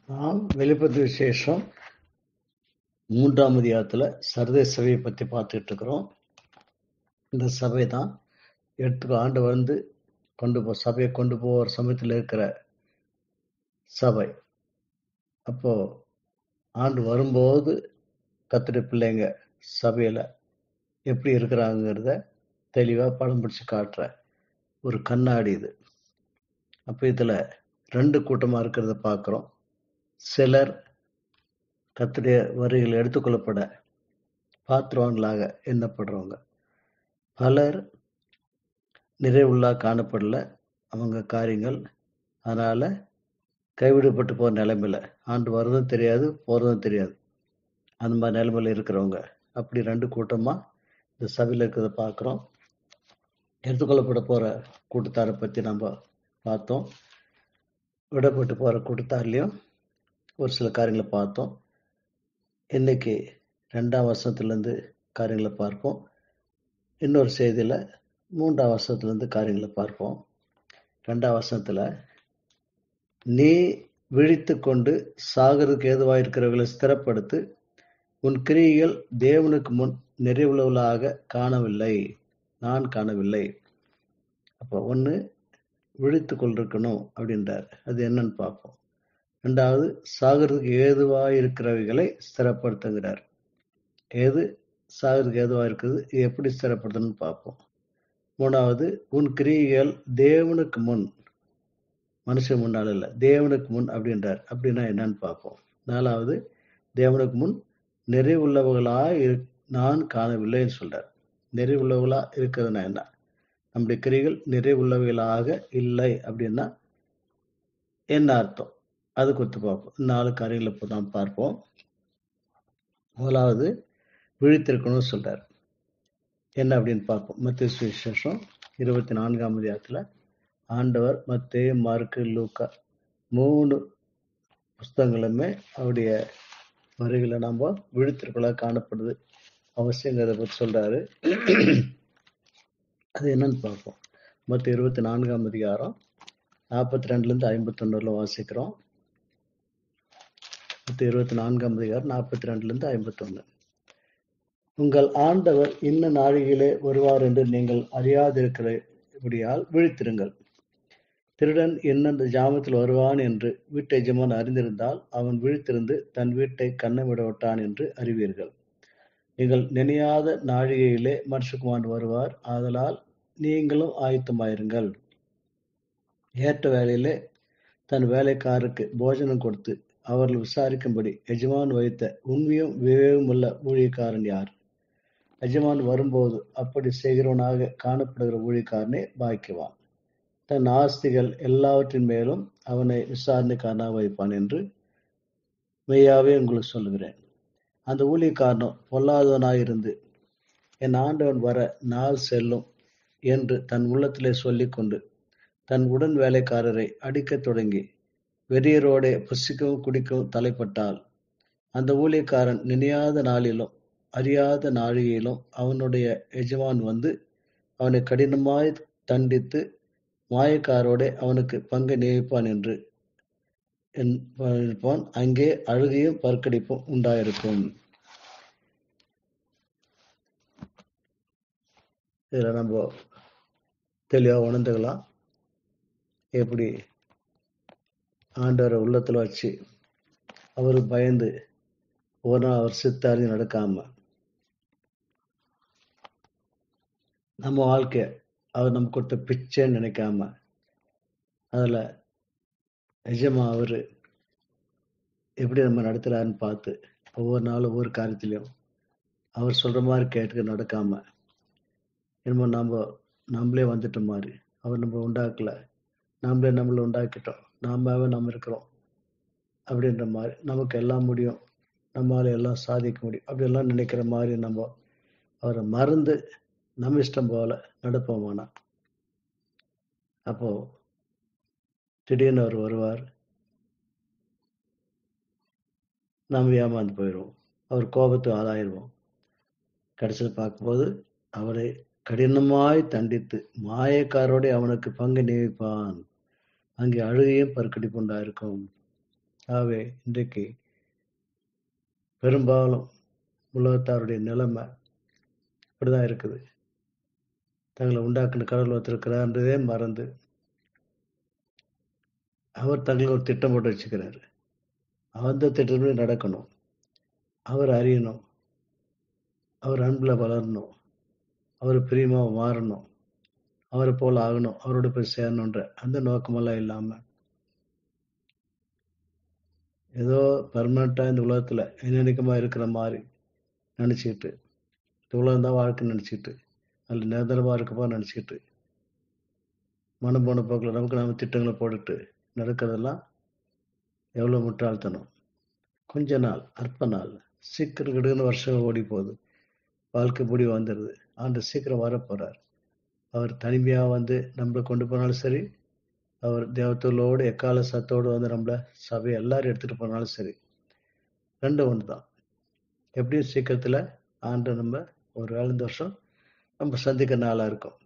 நாம் வெளிப்பது விசேஷம் 3ஆம் அதிகாரத்துல சர்தை சபையை பத்தி பார்த்துட்டு இருக்கிறோம். இந்த சபை தான் ஆண்டு வந்து சபையை கொண்டு போகிற சமயத்தில் இருக்கிற சபை. அப்போ ஆண்டு வரும்போது கர்த்தருடைய பிள்ளைங்க சபையில எப்படி இருக்கிறாங்கிறத தெளிவா படம் பிடிச்சு காட்டுற ஒரு கண்ணாடி இது. அப்ப இதுல 2 கூட்டமா இருக்கிறத பார்க்கிறோம். சிலர் கர்த்தருடைய வருகையில் எடுத்துக்கொள்ளப்பட பாத்திரவான்களாக எண்ணப்படுறவங்க, பலர் நிறைவுள்ளா காணப்படல அவங்க காரியங்கள், அதனால கைவிடப்பட்டு போற நிலைமையில ஆண்டு வர்றதும் தெரியாது போறதும் தெரியாது, அந்த மாதிரி நிலைமையில இருக்கிறவங்க. அப்படி 2 கூட்டமா இந்த சபையில இருக்கிறத பார்க்கிறோம். எடுத்துக்கொள்ளப்பட போற கூட்டத்தாரை பத்தி நம்ம பார்த்தோம். விடப்பட்டு போற கூட்டத்தாரிலையும் ஒரு சில காரியங்களை பார்த்தோம். இன்னைக்கு 2ஆம் வசனத்திலிருந்து காரியங்களை பார்ப்போம். இன்னொரு செய்தியில 3ஆம் வசனத்திலிருந்து காரியங்களை பார்ப்போம். 2ஆம் வசனத்துல, நீ விழித்து கொண்டு சாகருக்கு ஏதுவாயிருக்கிறவர்களை ஸ்திரப்படுத்து, உன் கிரியைகள் தேவனுக்கு முன் நிறைவுள்ளவளாக காணவில்லை, நான் காணவில்லை. அப்போ ஒன்று விழித்து கொண்டிருக்கணும் அப்படின்றார். அது என்னன்னு பார்ப்போம். 2வது, சாகருக்கு ஏதுவாயிருக்கிறவைகளை ஸ்திரப்படுத்துங்கிறார். ஏது சாகருக்கு ஏதுவாக இருக்குது, எப்படி ஸ்திரப்படுத்தணும்னு பார்ப்போம். 3வது, உன் கிரியைகள் தேவனுக்கு முன், மனுஷன் முன்னால் இல்லை, தேவனுக்கு முன் அப்படின்றார். அப்படின்னா என்னன்னு பார்ப்போம். 4வது, தேவனுக்கு முன் நிறைவுள்ளவர்களா நான் காணவில்லைன்னு சொல்றார். நிறைவுள்ளவர்களா இருக்கிறதுனா என்ன? நம்முடைய கிரிகள் நிறைவுள்ளவைகளாக இல்லை அப்படின்னா என்ன அர்த்தம்? அது குறித்து பார்ப்போம். 4 காரியங்களை இப்போ நாம் பார்ப்போம். முதலாவது, விழித்திருக்கணும்னு சொல்றார். என்ன அப்படின்னு பார்ப்போம். மத்தேயு சுவிசேஷம் 24ஆம் அதிகாரத்துல ஆண்டவர் மத்தேயு, மார்க்கு, லூக்கா 3 புஸ்தகங்களுமே அவருடைய வருகையில நம்ம விழித்திருக்கலாக காணப்படுது அவசியங்கிறத பற்றி சொல்றாரு. அது என்னன்னு பார்ப்போம். மத்தேயு 24ஆம் அதிகாரம் 42லேருந்து 51 வாசிக்கிறோம். மத்தேயு 24ஆம் அதிகாரம் 42லேருந்து 51. உங்கள் ஆண்டவர் இன்ன நாழிகையிலே வருவார் என்று நீங்கள் அறியாதிருக்கிறபடியால் விழித்திருங்கள். திருடன் என்னென்ற ஜாமத்தில் வருவான் என்று வீட்டு எஜமான் அறிந்திருந்தால் அவன் விழித்திருந்து தன் வீட்டை கன்னமிட விட்டான் என்று அறிவீர்கள். நீங்கள் நினையாத நாழிகையிலே மனுஷகுமாரன் வருவார். ஆதலால் நீங்களும் ஆயத்தமாயிருங்கள். ஏற்ற வேளையிலே தன் வேலைக்காரருக்கு போஜனம் கொடுத்து அவர்கள் விசாரிக்கும்படி எஜமான் வைத்த உண்மையும் விவேகமுள்ள ஊழியக்காரன் யார்? எஜமான் வரும்போது அப்படி செய்கிறவனாக காணப்படுகிற ஊழியக்காரனே பாக்கியவான். தன் ஆஸ்திகள் எல்லாவற்றின் மேலும் அவனை விசாரணைக்காரனாக வைப்பான் என்று மெய்யாவே உங்களுக்கு சொல்லுகிறேன். அந்த ஊழியக்காரனும் பொல்லாதவனாயிருந்து என் ஆண்டவன் வர நாள் செல்லும் என்று தன் உள்ளத்திலே சொல்லிக்கொண்டு தன் உடன் வேலைக்காரரை அடிக்கத் தொடங்கி வெறியரோடே புசிக்கவும் குடிக்கவும் தலைப்பட்டால், அந்த ஊழியக்காரன் நினையாத நாளிலும் அறியாத நாழிகையிலும் அவனுடைய எஜமான் வந்து அவனை கடினமாய் தண்டித்து மாயக்காரோடே அவனுக்கு பங்கை நியமிப்பான் என்று இருப்பான். அங்கே அழுகையும் பற்கடிப்பும் உண்டாயிருக்கும். இதுல நம்ம தெளிவா உணர்ந்துக்கலாம். எப்படி ஆண்டவரை உள்ளத்துல வச்சு அவரு பயந்து ஒரு நாள் அவர் சித்தாரி நடக்காம நம்ம வாழ்க்கைய அவர் நம்ம கொடுத்த பிச்சைன்னு நினைக்காம அதுல நிஜமா அவரு எப்படி நம்ம நடத்துறாருன்னு பார்த்து ஒவ்வொரு நாளும் ஒவ்வொரு காரியத்திலையும் அவர் சொல்ற மாதிரி கேட்டு நடக்காம என்னமோ நம்மளே வந்துட்ட மாதிரி, அவர் நம்ம உண்டாக்கல, நம்மளை உண்டாக்கிட்டோம், நாமவே நம்ம இருக்கிறோம் அப்படின்ற மாதிரி, நமக்கு எல்லாம் முடியும், நம்மளால எல்லாம் சாதிக்க முடியும் அப்படியெல்லாம் நினைக்கிற மாதிரி நம்ம அவரை மறந்து நம்ம இஷ்டம் போல நடப்போமானா அப்போ திடீர்னு அவர் வருவார், நம்ம ஏமாந்து போயிடுவோம், அவர் கோபத்துக்கு ஆளாயிருவோம். கடைசியில் பார்க்கும்போது அவரை கடினமாய் தண்டித்து மாயக்காரோட அவனுக்கு பங்கு நியமிப்பான். அங்கே அழுகையும் பற்கடிப்பு உண்டாயிருக்கும். ஆகவே இன்றைக்கு பெரும்பாலும் உலகத்தாருடைய நிலைமை இப்படிதான் இருக்குது. தங்களை உண்டாக்குன கடவுள் ஒருத்தருக்கிறான்றதே மறந்து அவர் தங்களுக்கு ஒரு திட்டம் போட்டு வச்சுக்கிறாரு. அந்த திட்டப்படி நடக்கணும். அவர் அறியணும். அவர் அன்புல வளரணும். அவர் பிரியமா மாறணும். அவரை போல ஆகணும். அவரோட போய் சேரணுன்ற அந்த நோக்கமெல்லாம் இல்லாம ஏதோ பர்மனண்டா இந்த உலகத்துல என்னென்னைக்குமா இருக்கிற மாதிரி நினைச்சுக்கிட்டு, இந்த உலகம் தான் வாழ்க்கைன்னு நினைச்சுக்கிட்டு, அதில் நிரந்தரமா இருக்கப்பா நினைச்சுக்கிட்டு, மனம் போன போக்கில் நமக்கு நாம திட்டங்களை போட்டுட்டு நடக்கிறதெல்லாம் எவ்வளோ முட்டாள்தனம். கொஞ்ச நாள், அற்ப நாள், சீக்கிரம் கிடுக்குன்னு வருஷம் ஓடி போகுது. வாழ்க்கை முடிவு வந்துடுது. ஆண்டு சீக்கிரம் வரப்போறார். அவர் தனிமையா வந்து நம்மளை கொண்டு போனாலும் சரி, அவர் தேவத்தோடு எக்கால சத்தோடு வந்து நம்மள சபையை எல்லாரும் எடுத்துட்டு போனாலும் சரி, ரெண்டும் ஒன்று தான். எப்படியும் சீக்கிரத்துல ஆண்டு நம்ம ஒரு வேலை இந்த வருஷம் நம்ம சந்திக்கிற நாளா இருக்கும்.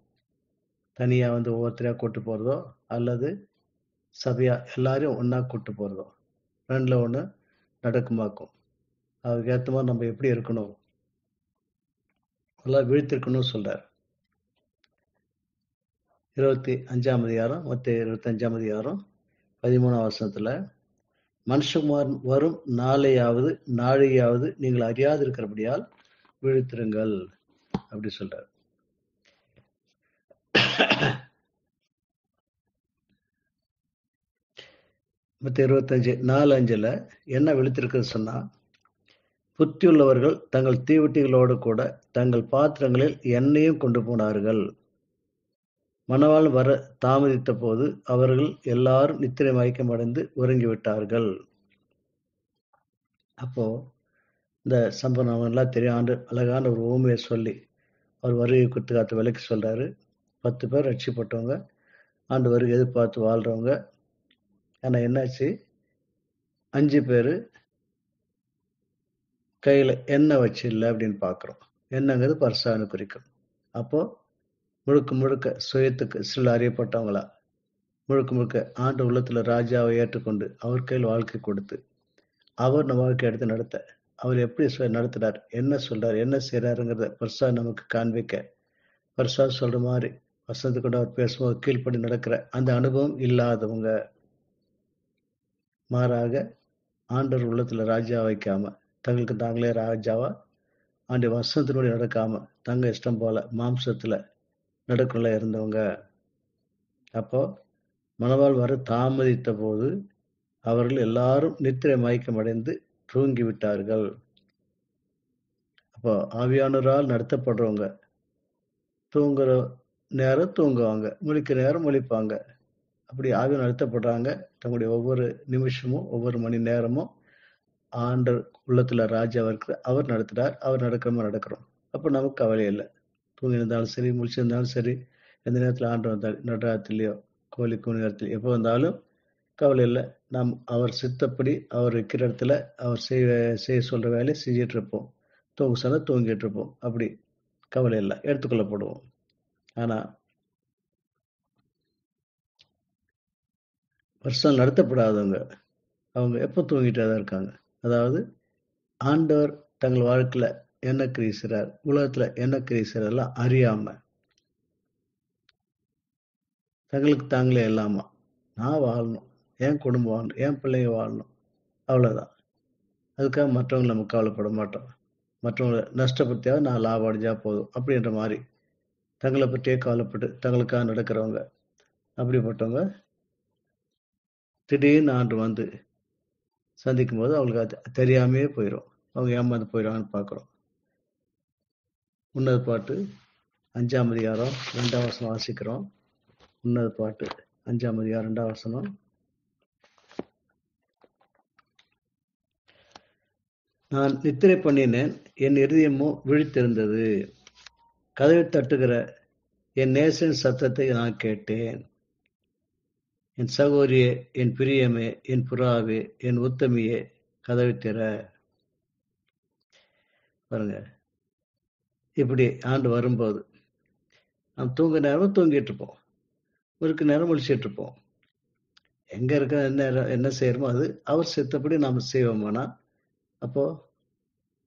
தனியா வந்து ஒவ்வொருத்தரையா கூட்டு போறதோ அல்லது சபையா எல்லாரையும் ஒண்ணா கூட்டு போறதோ, ரெண்டுல ஒண்ணு நடக்குமாக்கும். அதுக்கு ஏத்த மாதிரி நம்ம எப்படி இருக்கணும், நல்லா விழித்திருக்கணும்னு சொல்றார். 25ஆம் அதிகாரம், மொத்த 25ஆம் அதிகாரம் 13ஆம் வசனத்துல, மனுஷகுமாரன் வரும் நாளையாவது நீங்கள் அறியாது இருக்கிறபடியால் விழித்திருங்கள் அப்படி சொல்றார். மத்த 25:4-5 என்ன விழித்திருக்குன்னு சொன்னா, புத்தியுள்ளவர்கள் தங்கள் தீவட்டிகளோடு கூட தங்கள் பாத்திரங்களில் எண்ணெயும் கொண்டு போனார்கள். மணவாளன் வர தாமதித்த போது அவர்கள் எல்லாரும் நித்திரை மயக்கமடைந்து உறங்கிவிட்டார்கள். அப்போ இந்த சம்பவம் அவங்க எல்லாம் தெரியும். ஆண்டு அழகான ஒரு ஊமையை சொல்லி அவர் வருகை குறித்து காத்து விலைக்கு சொல்றாரு. 10 பேர் ரட்சிப்பட்டவங்க, ஆண்டு வருகை எதிர்பார்த்து வாழ்றவங்க. ஆனா என்னாச்சு, 5 பேரு கையில எண்ணெய் வச்சு இல்லை அப்படின்னு பாக்குறோம். எண்ணெய்ங்கிறது பரிசான குறிக்கும். அப்போ முழுக்க முழுக்க சுயத்துக்கு சில அறியப்பட்டவங்களா முழுக்க முழுக்க ஆண்டு உள்ளத்துல ராஜாவை ஏற்றுக்கொண்டு அவர் கையில் வாழ்க்கை கொடுத்து அவர் நம்ம வாழ்க்கை எடுத்து நடத்த, அவர் எப்படி நடத்துறார், என்ன சொல்றார், என்ன செய்யறாருங்கிறத பரிசா நமக்கு காண்பிக்க, பரிசா சொல்ற மாதிரி வசந்து கொண்டு அவர் பேசும்போது கீழ்ப்படி நடக்கிற அந்த அனுபவம் இல்லாதவங்க, மாறாக ஆண்டவர் உள்ளத்துல ராஜா வைக்காம தங்களுக்கு தாங்களே ராஜாவா ஆண்டு வசனத்தினுடைய நடக்காம தங்க இஷ்டம் போல மாம்சத்துல நடக்குள்ள இருந்தவங்க. அப்போ மணவாள் வர தாமதித்த போது அவர்கள் எல்லாரும் நித்திரை மயக்கமடைந்து தூங்கி விட்டார்கள். அப்போ ஆவியானவரால் நடத்தப்படுறவங்க தூங்குற நேரம் தூங்குவாங்க, முழிக்கிற நேரம் முழிப்பாங்க. அப்படி ஆவியானவர் நடத்தப்படுறாங்க. தங்களுடைய ஒவ்வொரு நிமிஷமும் ஒவ்வொரு மணி நேரமும் ஆண்டர் உள்ளத்துல ராஜா இருக்கிற அவர் நடத்துறார். அவர் நடக்காம நடக்கிறோம். அப்போ நமக்கு கவலை இல்லை. தூங்கி இருந்தாலும் சரி, முழிச்சிருந்தாலும் சரி, எந்த நேரத்தில் ஆண்டு வந்தாலும் நடுராத்திரிலையோ கோழி கூணி நேரத்தில் எப்போ வந்தாலும் கவலை இல்லை. நாம் அவர் சித்தப்படி அவர் இருக்கிற இடத்துல அவர் செய்ய சொல்ற வேலையை செஞ்சிட்டு இருப்போம். தூங்க சொன்னா தூங்கிட்டு இருப்போம். அப்படி கவலை இல்லை, எடுத்துக்கொள்ளப்படுவோம். ஆனா வருஷம் நடத்தப்படாதவங்க அவங்க எப்போ தூங்கிட்டே தான் இருக்காங்க. அதாவது ஆண்டவர் தங்கள் வாழ்க்கையில என்ன கிரீசுறார், உலகத்துல என்ன கிரீசுறார் எல்லாம் அறியாம தங்களுக்கு தாங்களே இல்லாம நான் வாழணும், என் குடும்பம் வாழணும், என் பிள்ளைங்க வாழணும், அவ்வளவுதான். அதுக்காக மற்றவங்களை நம்ம கவலைப்பட மாட்டோம். மற்றவங்களை நஷ்டப்படுத்தியாவது நான் லாபம் அடைஞ்சா போதும் அப்படின்ற மாதிரி தங்களை பற்றியே கவலைப்பட்டு தங்களுக்காக நடக்கிறவங்க. அப்படிப்பட்டவங்க திடீர்னு ஆண்டு வந்து சந்திக்கும் போது அவங்களுக்கு அது தெரியாமே போயிடும். அவங்க ஏமாந்து போயிடுவாங்கன்னு பார்க்குறோம். உன்னத பாட்டு 5ஆம் அதிகாரம் 2ஆம் வசனம் வாசிக்கிறோம். உன்னத பாட்டு 5ஆம் அதிகாரம் 2ஆம் வசனம். நான் நித்திரை பண்ணினேன், என் இருதயமோ விழித்திருந்தது. கதவை தட்டுகிற என் நேசன் சத்தத்தை நான் கேட்டேன். என் சகோதரியே, என் பிரியமே, என் புறாவே, என் உத்தமியே, கதவை திற. பாருங்க, இப்படி ஆண்டு வரும்போது நாம் தூங்க நேரம் தூங்கிட்டு இருப்போம், முழுக்க நேரம் முழிச்சிட்டு இருப்போம். எங்க இருக்க என்ன செய்யறோமோ அது அவர் சித்தப்படி நாம் செய்வோமானா, அப்போ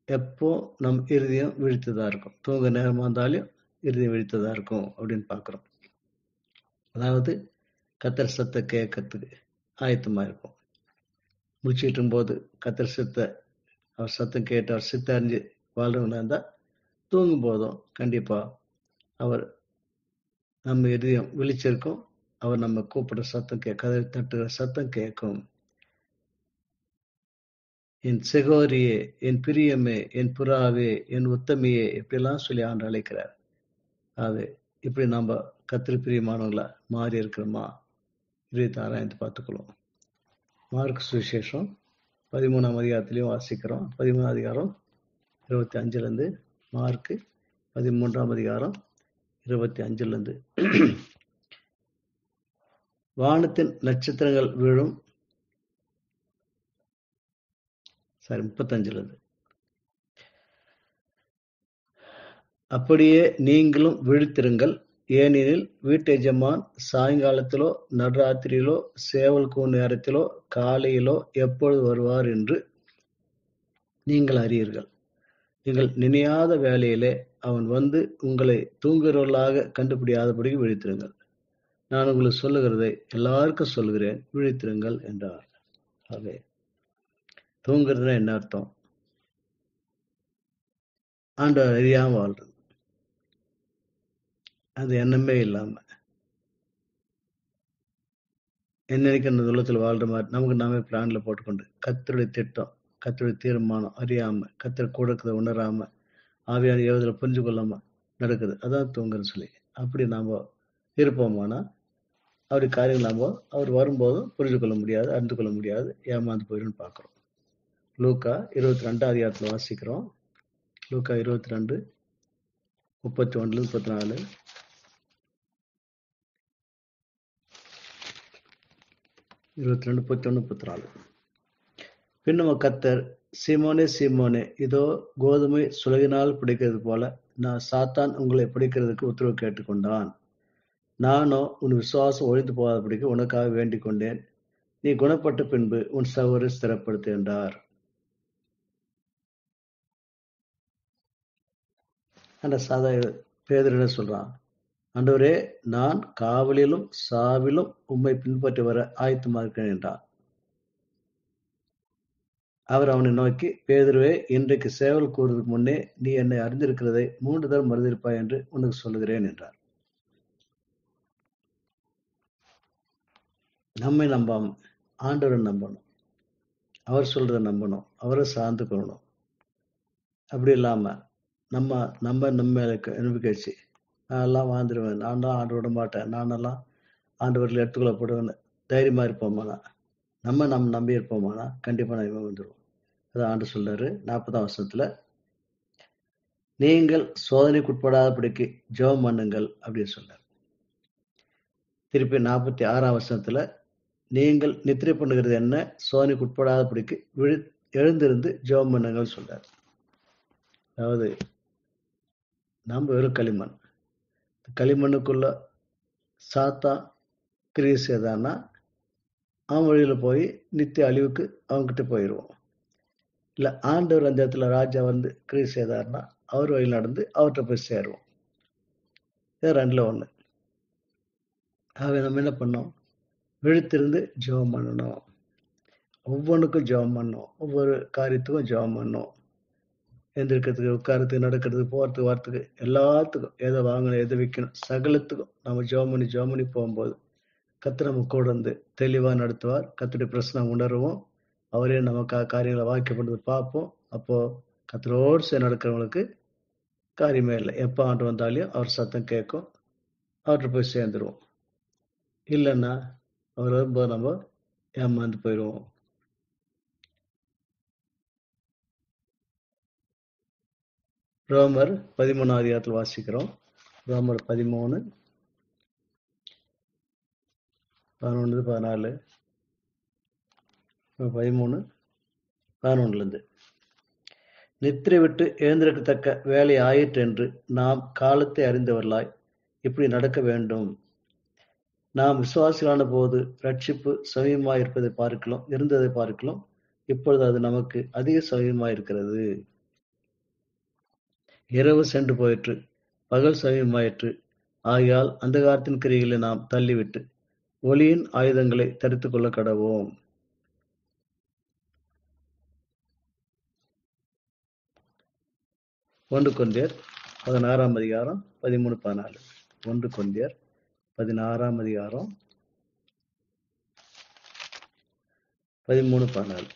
எப்போ நம் இருதயம் விழித்ததா இருக்கும். தூங்க நேரமா இருந்தாலும் இருதயம் விழித்ததா இருக்கும் அப்படின்னு பார்க்கிறோம். அதாவது கர்த்தர் சத்தம் கேட்கறதுக்கு ஆயத்தமா இருக்கும். முழிச்சிட்டு இருக்கும்போது கர்த்தர் அவர் சத்தம் கேட்டு அவர் சித்த அறிஞ்சு வாழ்றவங்களா இருந்தா தூங்கும் போதும் கண்டிப்பா அவர் நம்ம இதயம் விழிச்சிருக்கும். அவர் நம்ம கூப்பிடுற சத்தம் கதவை தட்டுகிற சத்தம் கேட்கும். என் செகோரியே, என் பிரியமே, என் புறாவே, என் உத்தமியே இப்படிலாம் சொல்லி ஆண்டு அழைக்கிறார். அது இப்படி நம்ம கத்திரி பிரியமானவங்களா மாறி இருக்கிறோமா? 26 பார்த்துக்கொள்ளும். மார்க் சுவிசேஷம் 13ஆம் அதிகாரத்திலையும் வாசிக்கிறோம். 13ஆம் அதிகாரம் 25 மார்க் 13ஆம் அதிகாரம் 25 வானத்தின் நட்சத்திரங்கள் விழும். 35 அப்படியே நீங்களும் விழித்திருங்கள், ஏனெனில் வீட்டு எஜமான் சாயங்காலத்திலோ நடுராத்திரியிலோ சேவல் கூவும் நேரத்திலோ காலையிலோ எப்பொழுது வருவார் என்று நீங்கள் அறியீர்கள். நீங்கள் நினையாத வேளையிலே அவன் வந்து உங்களை தூங்குகிறவர்களாக கண்டுபிடியாதபடி விழித்திருங்கள். நான் உங்களுக்கு சொல்லுகிறதை எல்லாருக்கும் சொல்லுகிறேன், விழித்திருங்கள் என்றார். ஆகவே தூங்குறதுனா என்ன அர்த்தம்? ஆண்டவர் அறியாம வாழ்றது. அது எண்ணமே இல்லாம என்னைக்கு அந்த உலகத்தில் வாழ்ற மாதிரி நமக்கு நாமே பிளான்ல போட்டுக்கொண்டு கர்த்தருடைய திட்டம், கர்த்தருடைய தீர்மானம் அறியாம, கர்த்தர் கூட இருக்கிறத உணராம, ஆவியான ஏவுதலை புரிஞ்சு கொள்ளாம நடக்குது. அதான் தூங்குன்னு சொல்லி. அப்படி நாம இருப்போமானா அவருடைய காரியங்கள் நாம அவர் வரும்போதும் புரிஞ்சு கொள்ள முடியாது, அறிந்து கொள்ள முடியாது, ஏமாந்து போயிடும் பார்க்கிறோம். லூக்கா 22 அதிகாரத்தில் வாசிக்கிறோம். லூக்கா 22 31 34. பின்னும் கர்த்தர், சீமோனே சீமோனே, இதோ கோதுமை சுலகினால் பிடிக்கிறது போல நான் சாத்தான் உங்களை பிடிக்கிறதுக்கு உத்தரவு கேட்டுக்கொண்டான். நானோ உன் விசுவாசம் ஒழிந்து போகாதபடிக்கு உனக்காக வேண்டிக் கொண்டேன். நீ குணப்பட்ட பின்பு உன் சகோதரை ஸ்திரப்படுத்து என்றார். அந்த பேதுரு என்ன சொல்றான்? ஆண்டவரே, நான் காவலிலும் சாவிலும் உம்மை பின்பற்றி வர ஆயத்தமா இருக்கிறேன் என்றான். அவர் அவனை நோக்கி, பேதுருவே, இன்றைக்கு சேவல் கூறுவதற்கு முன்னே நீ என்னை அறிந்திருக்கிறதை 3 தரம் மறுதலிப்பாய் என்று உனக்கு சொல்லுகிறேன் என்றார். நம்மை நம்பாம ஆண்டவரை நம்பணும், அவர் சொல்றதை நம்பணும், அவரை சார்ந்து கொள்ளணும். அப்படி இல்லாம நம்ம நம்பிக்கை வச்சு நான் எல்லாம் வாழ்ந்துருவேன், நான் தான் ஆண்டு விட மாட்டேன், நானெல்லாம் ஆண்டவர்கள் எடுத்துக்கொள்ளப்படுவேன்னு தைரியமா இருப்போமானா, நம்ம நம்பி இருப்போமானா கண்டிப்பா நம்ம வந்துடுவோம். அதான் ஆண்டு சொல்றாரு 40ஆம் வசனத்துல, நீங்கள் சோதனைக்குட்படாதபடிக்கு ஜெபம் பண்ணுங்கள் அப்படின்னு சொல்றாரு. திருப்பி 46ஆம் வசனத்துல, நீங்கள் நித்திரை பண்ணுகிறது என்ன, சோதனைக்குட்படாதபடிக்கு எழுந்திருந்து ஜெபம் பண்ணுங்கள் சொல்றாரு. அதாவது நம்ம வெறும் களிமண், களிமண்ணுக்குள்ள சாத்தா கிரியை செய்தான்னா அவன் வழியில போய் நித்திய அழிவுக்கு அவன்கிட்ட போயிடுவோம். இல்ல ஆண்டவர் அந்த இடத்துல ராஜா வந்து கிரியை செய்தார்னா அவர் வழியில் நடந்து அவர்கிட்ட போய் சேருவோம். இது 2ல 1. ஆகவே நம்ம என்ன பண்ணோம்? விழித்திருந்து ஜெபம் பண்ணணும். ஒவ்வொன்றுக்கும் ஜெபம் பண்ணணும், ஒவ்வொரு காரியத்துக்கும் ஜெபம் பண்ணணும். எந்திரிக்கிறதுக்கு, உட்காரத்துக்கு, நடக்கிறதுக்கு, போறதுக்கு, வரத்துக்கு, எல்லாத்துக்கும், எதை வாங்கணும், எதை விற்கணும், சகலத்துக்கும் நம்ம ஜெபம் பண்ணி போகும்போது கர்த்தர் நம்ம கூட இருந்து தெளிவா நடத்துவார். கர்த்தருடைய பிரச்சனை உணர்வோம், அவரே நமக்காக காரியங்களை வாக்கியப்படுறது பார்ப்போம். அப்போ கர்த்தரோடு சேர்ந்து நடக்கிறவங்களுக்கு காரியமே இல்லை. எப்போ ஆண்டு வந்தாலும் அவர் சத்தம் கேட்கும், அவர்கிட்ட போய் சேர்ந்துருவோம். இல்லைன்னா அவர் வரும்போது நம்ம ஏமாந்து போயிடுவோம். ரோமர் 13ஆம் அதிகாரத்தில் வாசிக்கிறோம். ரோமர் 13 11 14. 13 11 நித்திரை விட்டு எழுந்திருக்கத்தக்க வேலை ஆயிற்று என்று நாம் காலத்தை அறிந்தவர்களாய் இப்படி நடக்க வேண்டும். நாம் விசுவாசிகளான போது ரட்சிப்பு சமீபமாயிருப்பதை இருந்ததை பார்க்கலாம். இப்பொழுது அது நமக்கு அதிக சமீபமாயிருக்கிறது. இரவு சென்று போயிற்று, பகல் சமீபமாயிற்று. ஆகையால் அந்தகாரத்தின் கிரியைகளை நாம் தள்ளிவிட்டு ஒளியின் ஆயுதங்களை தரித்துக் கொள்ள கடவோம். ஒன்று கொரிந்தியர் 16ஆம் அதிகாரம் 13-14. 1 கொரிந்தியர் 16ஆம் அதிகாரம் 13-14.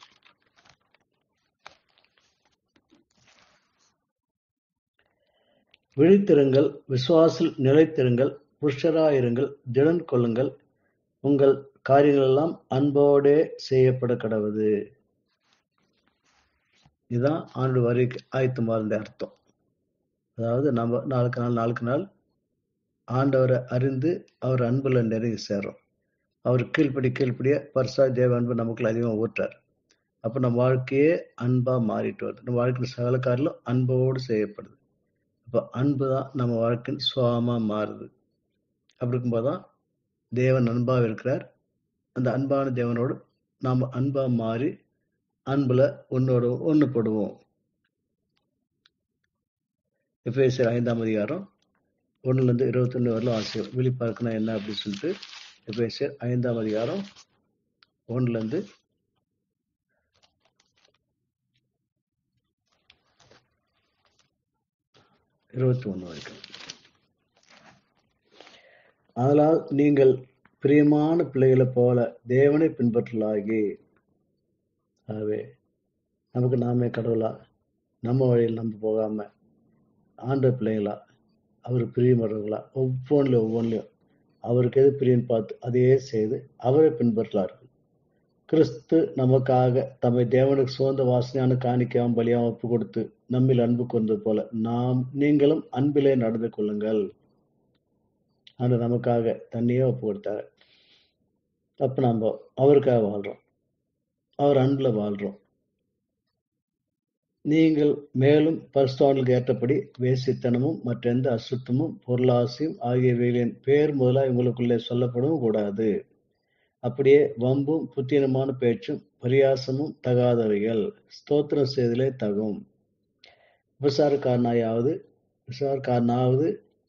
விழித்திருங்கள், விசுவாசில் நிலைத்திருங்கள், புருஷராயிருங்கள், திடன் கொள்ளுங்கள், உங்கள் காரியங்களெல்லாம் அன்போடே செய்யப்பட கடவுது. இதுதான் ஆண்டு வரைக்கு ஆயத்தமா இருந்த அர்த்தம். அதாவது நம்ம நாளுக்கு நாள் ஆண்டவரை அறிந்து அவர் அன்புல நெருங்கி சேர்றோம். அவர் கீழ்ப்படிய பரிசுத்த தேவ அன்பு நமக்குள்ள அதிகமாக ஊற்றார். அப்ப நம்ம வாழ்க்கையே அன்பா மாறிட்டு வருது. நம்ம வாழ்க்கையில் சகல காரியம் அன்போடு செய்யப்படுது. அப்ப அன்பு தான் நம்ம வாழ்க்கையின் சுவாமா மாறுது. அப்படி இருக்கும்போதுதான் தேவன் அன்பாக இருக்கிறார். அந்த அன்பான தேவனோடு நாம் அன்பா மாறி அன்புல ஒண்ணுபடுவோம். எபேசியர் 5ஆம் அதிகாரம் 1-21 வரலாம் ஆசிரியர் விழிப்பார்க்கனா என்ன அப்படின்னு சொல்லிட்டு எபேசியர் 5ஆம் அதிகாரம் 1-21 வரைக்கும். அதனால் நீங்கள் பிரியமான பிள்ளைகளை போல தேவனை பின்பற்றலாகி, ஆகவே நமக்கு நாமே கடவுளா, நம்ம வழியில் நம்ம போகாம ஆண்ட பிள்ளைகளா, அவர் பிரியமற்றவர்களா, ஒவ்வொன்றிலையும் அவருக்கு எது பிரியன்னு பார்த்து அதையே செய்து அவரை பின்பற்றலார்கள். கிறிஸ்து நமக்காக தம்மை தேவனுக்கு சுகந்த வாசனையான காணிக்கையாம் பலியாம் ஒப்பு கொடுத்து நம்மில் அன்பு கொண்டது போல நீங்களும் அன்பிலே நடந்து கொள்ளுங்கள். ஆண்டு நமக்காக தண்ணியே ஒப்பு கொடுத்தாரு. அப்ப நம்ம அவருக்காக வாழ்றோம், அவர் அன்புல வாழ்றோம். நீங்கள் மேலும் பரிசுத்தவான்களுக்கு ஏற்றபடி வேசித்தனமும் மற்ற எந்த அசுத்தமும் பொருளாசையும் ஆகியவைகளின் பேர் முதலாய் உங்களுக்குள்ளே சொல்லப்படவும் கூடாது. அப்படியே வம்பும் புத்தீனமான பேச்சும் பரியாசமும் தகாதவைகள். ஸ்தோத்திரம் செய்தலே தகும். விசாரக்காரனாவது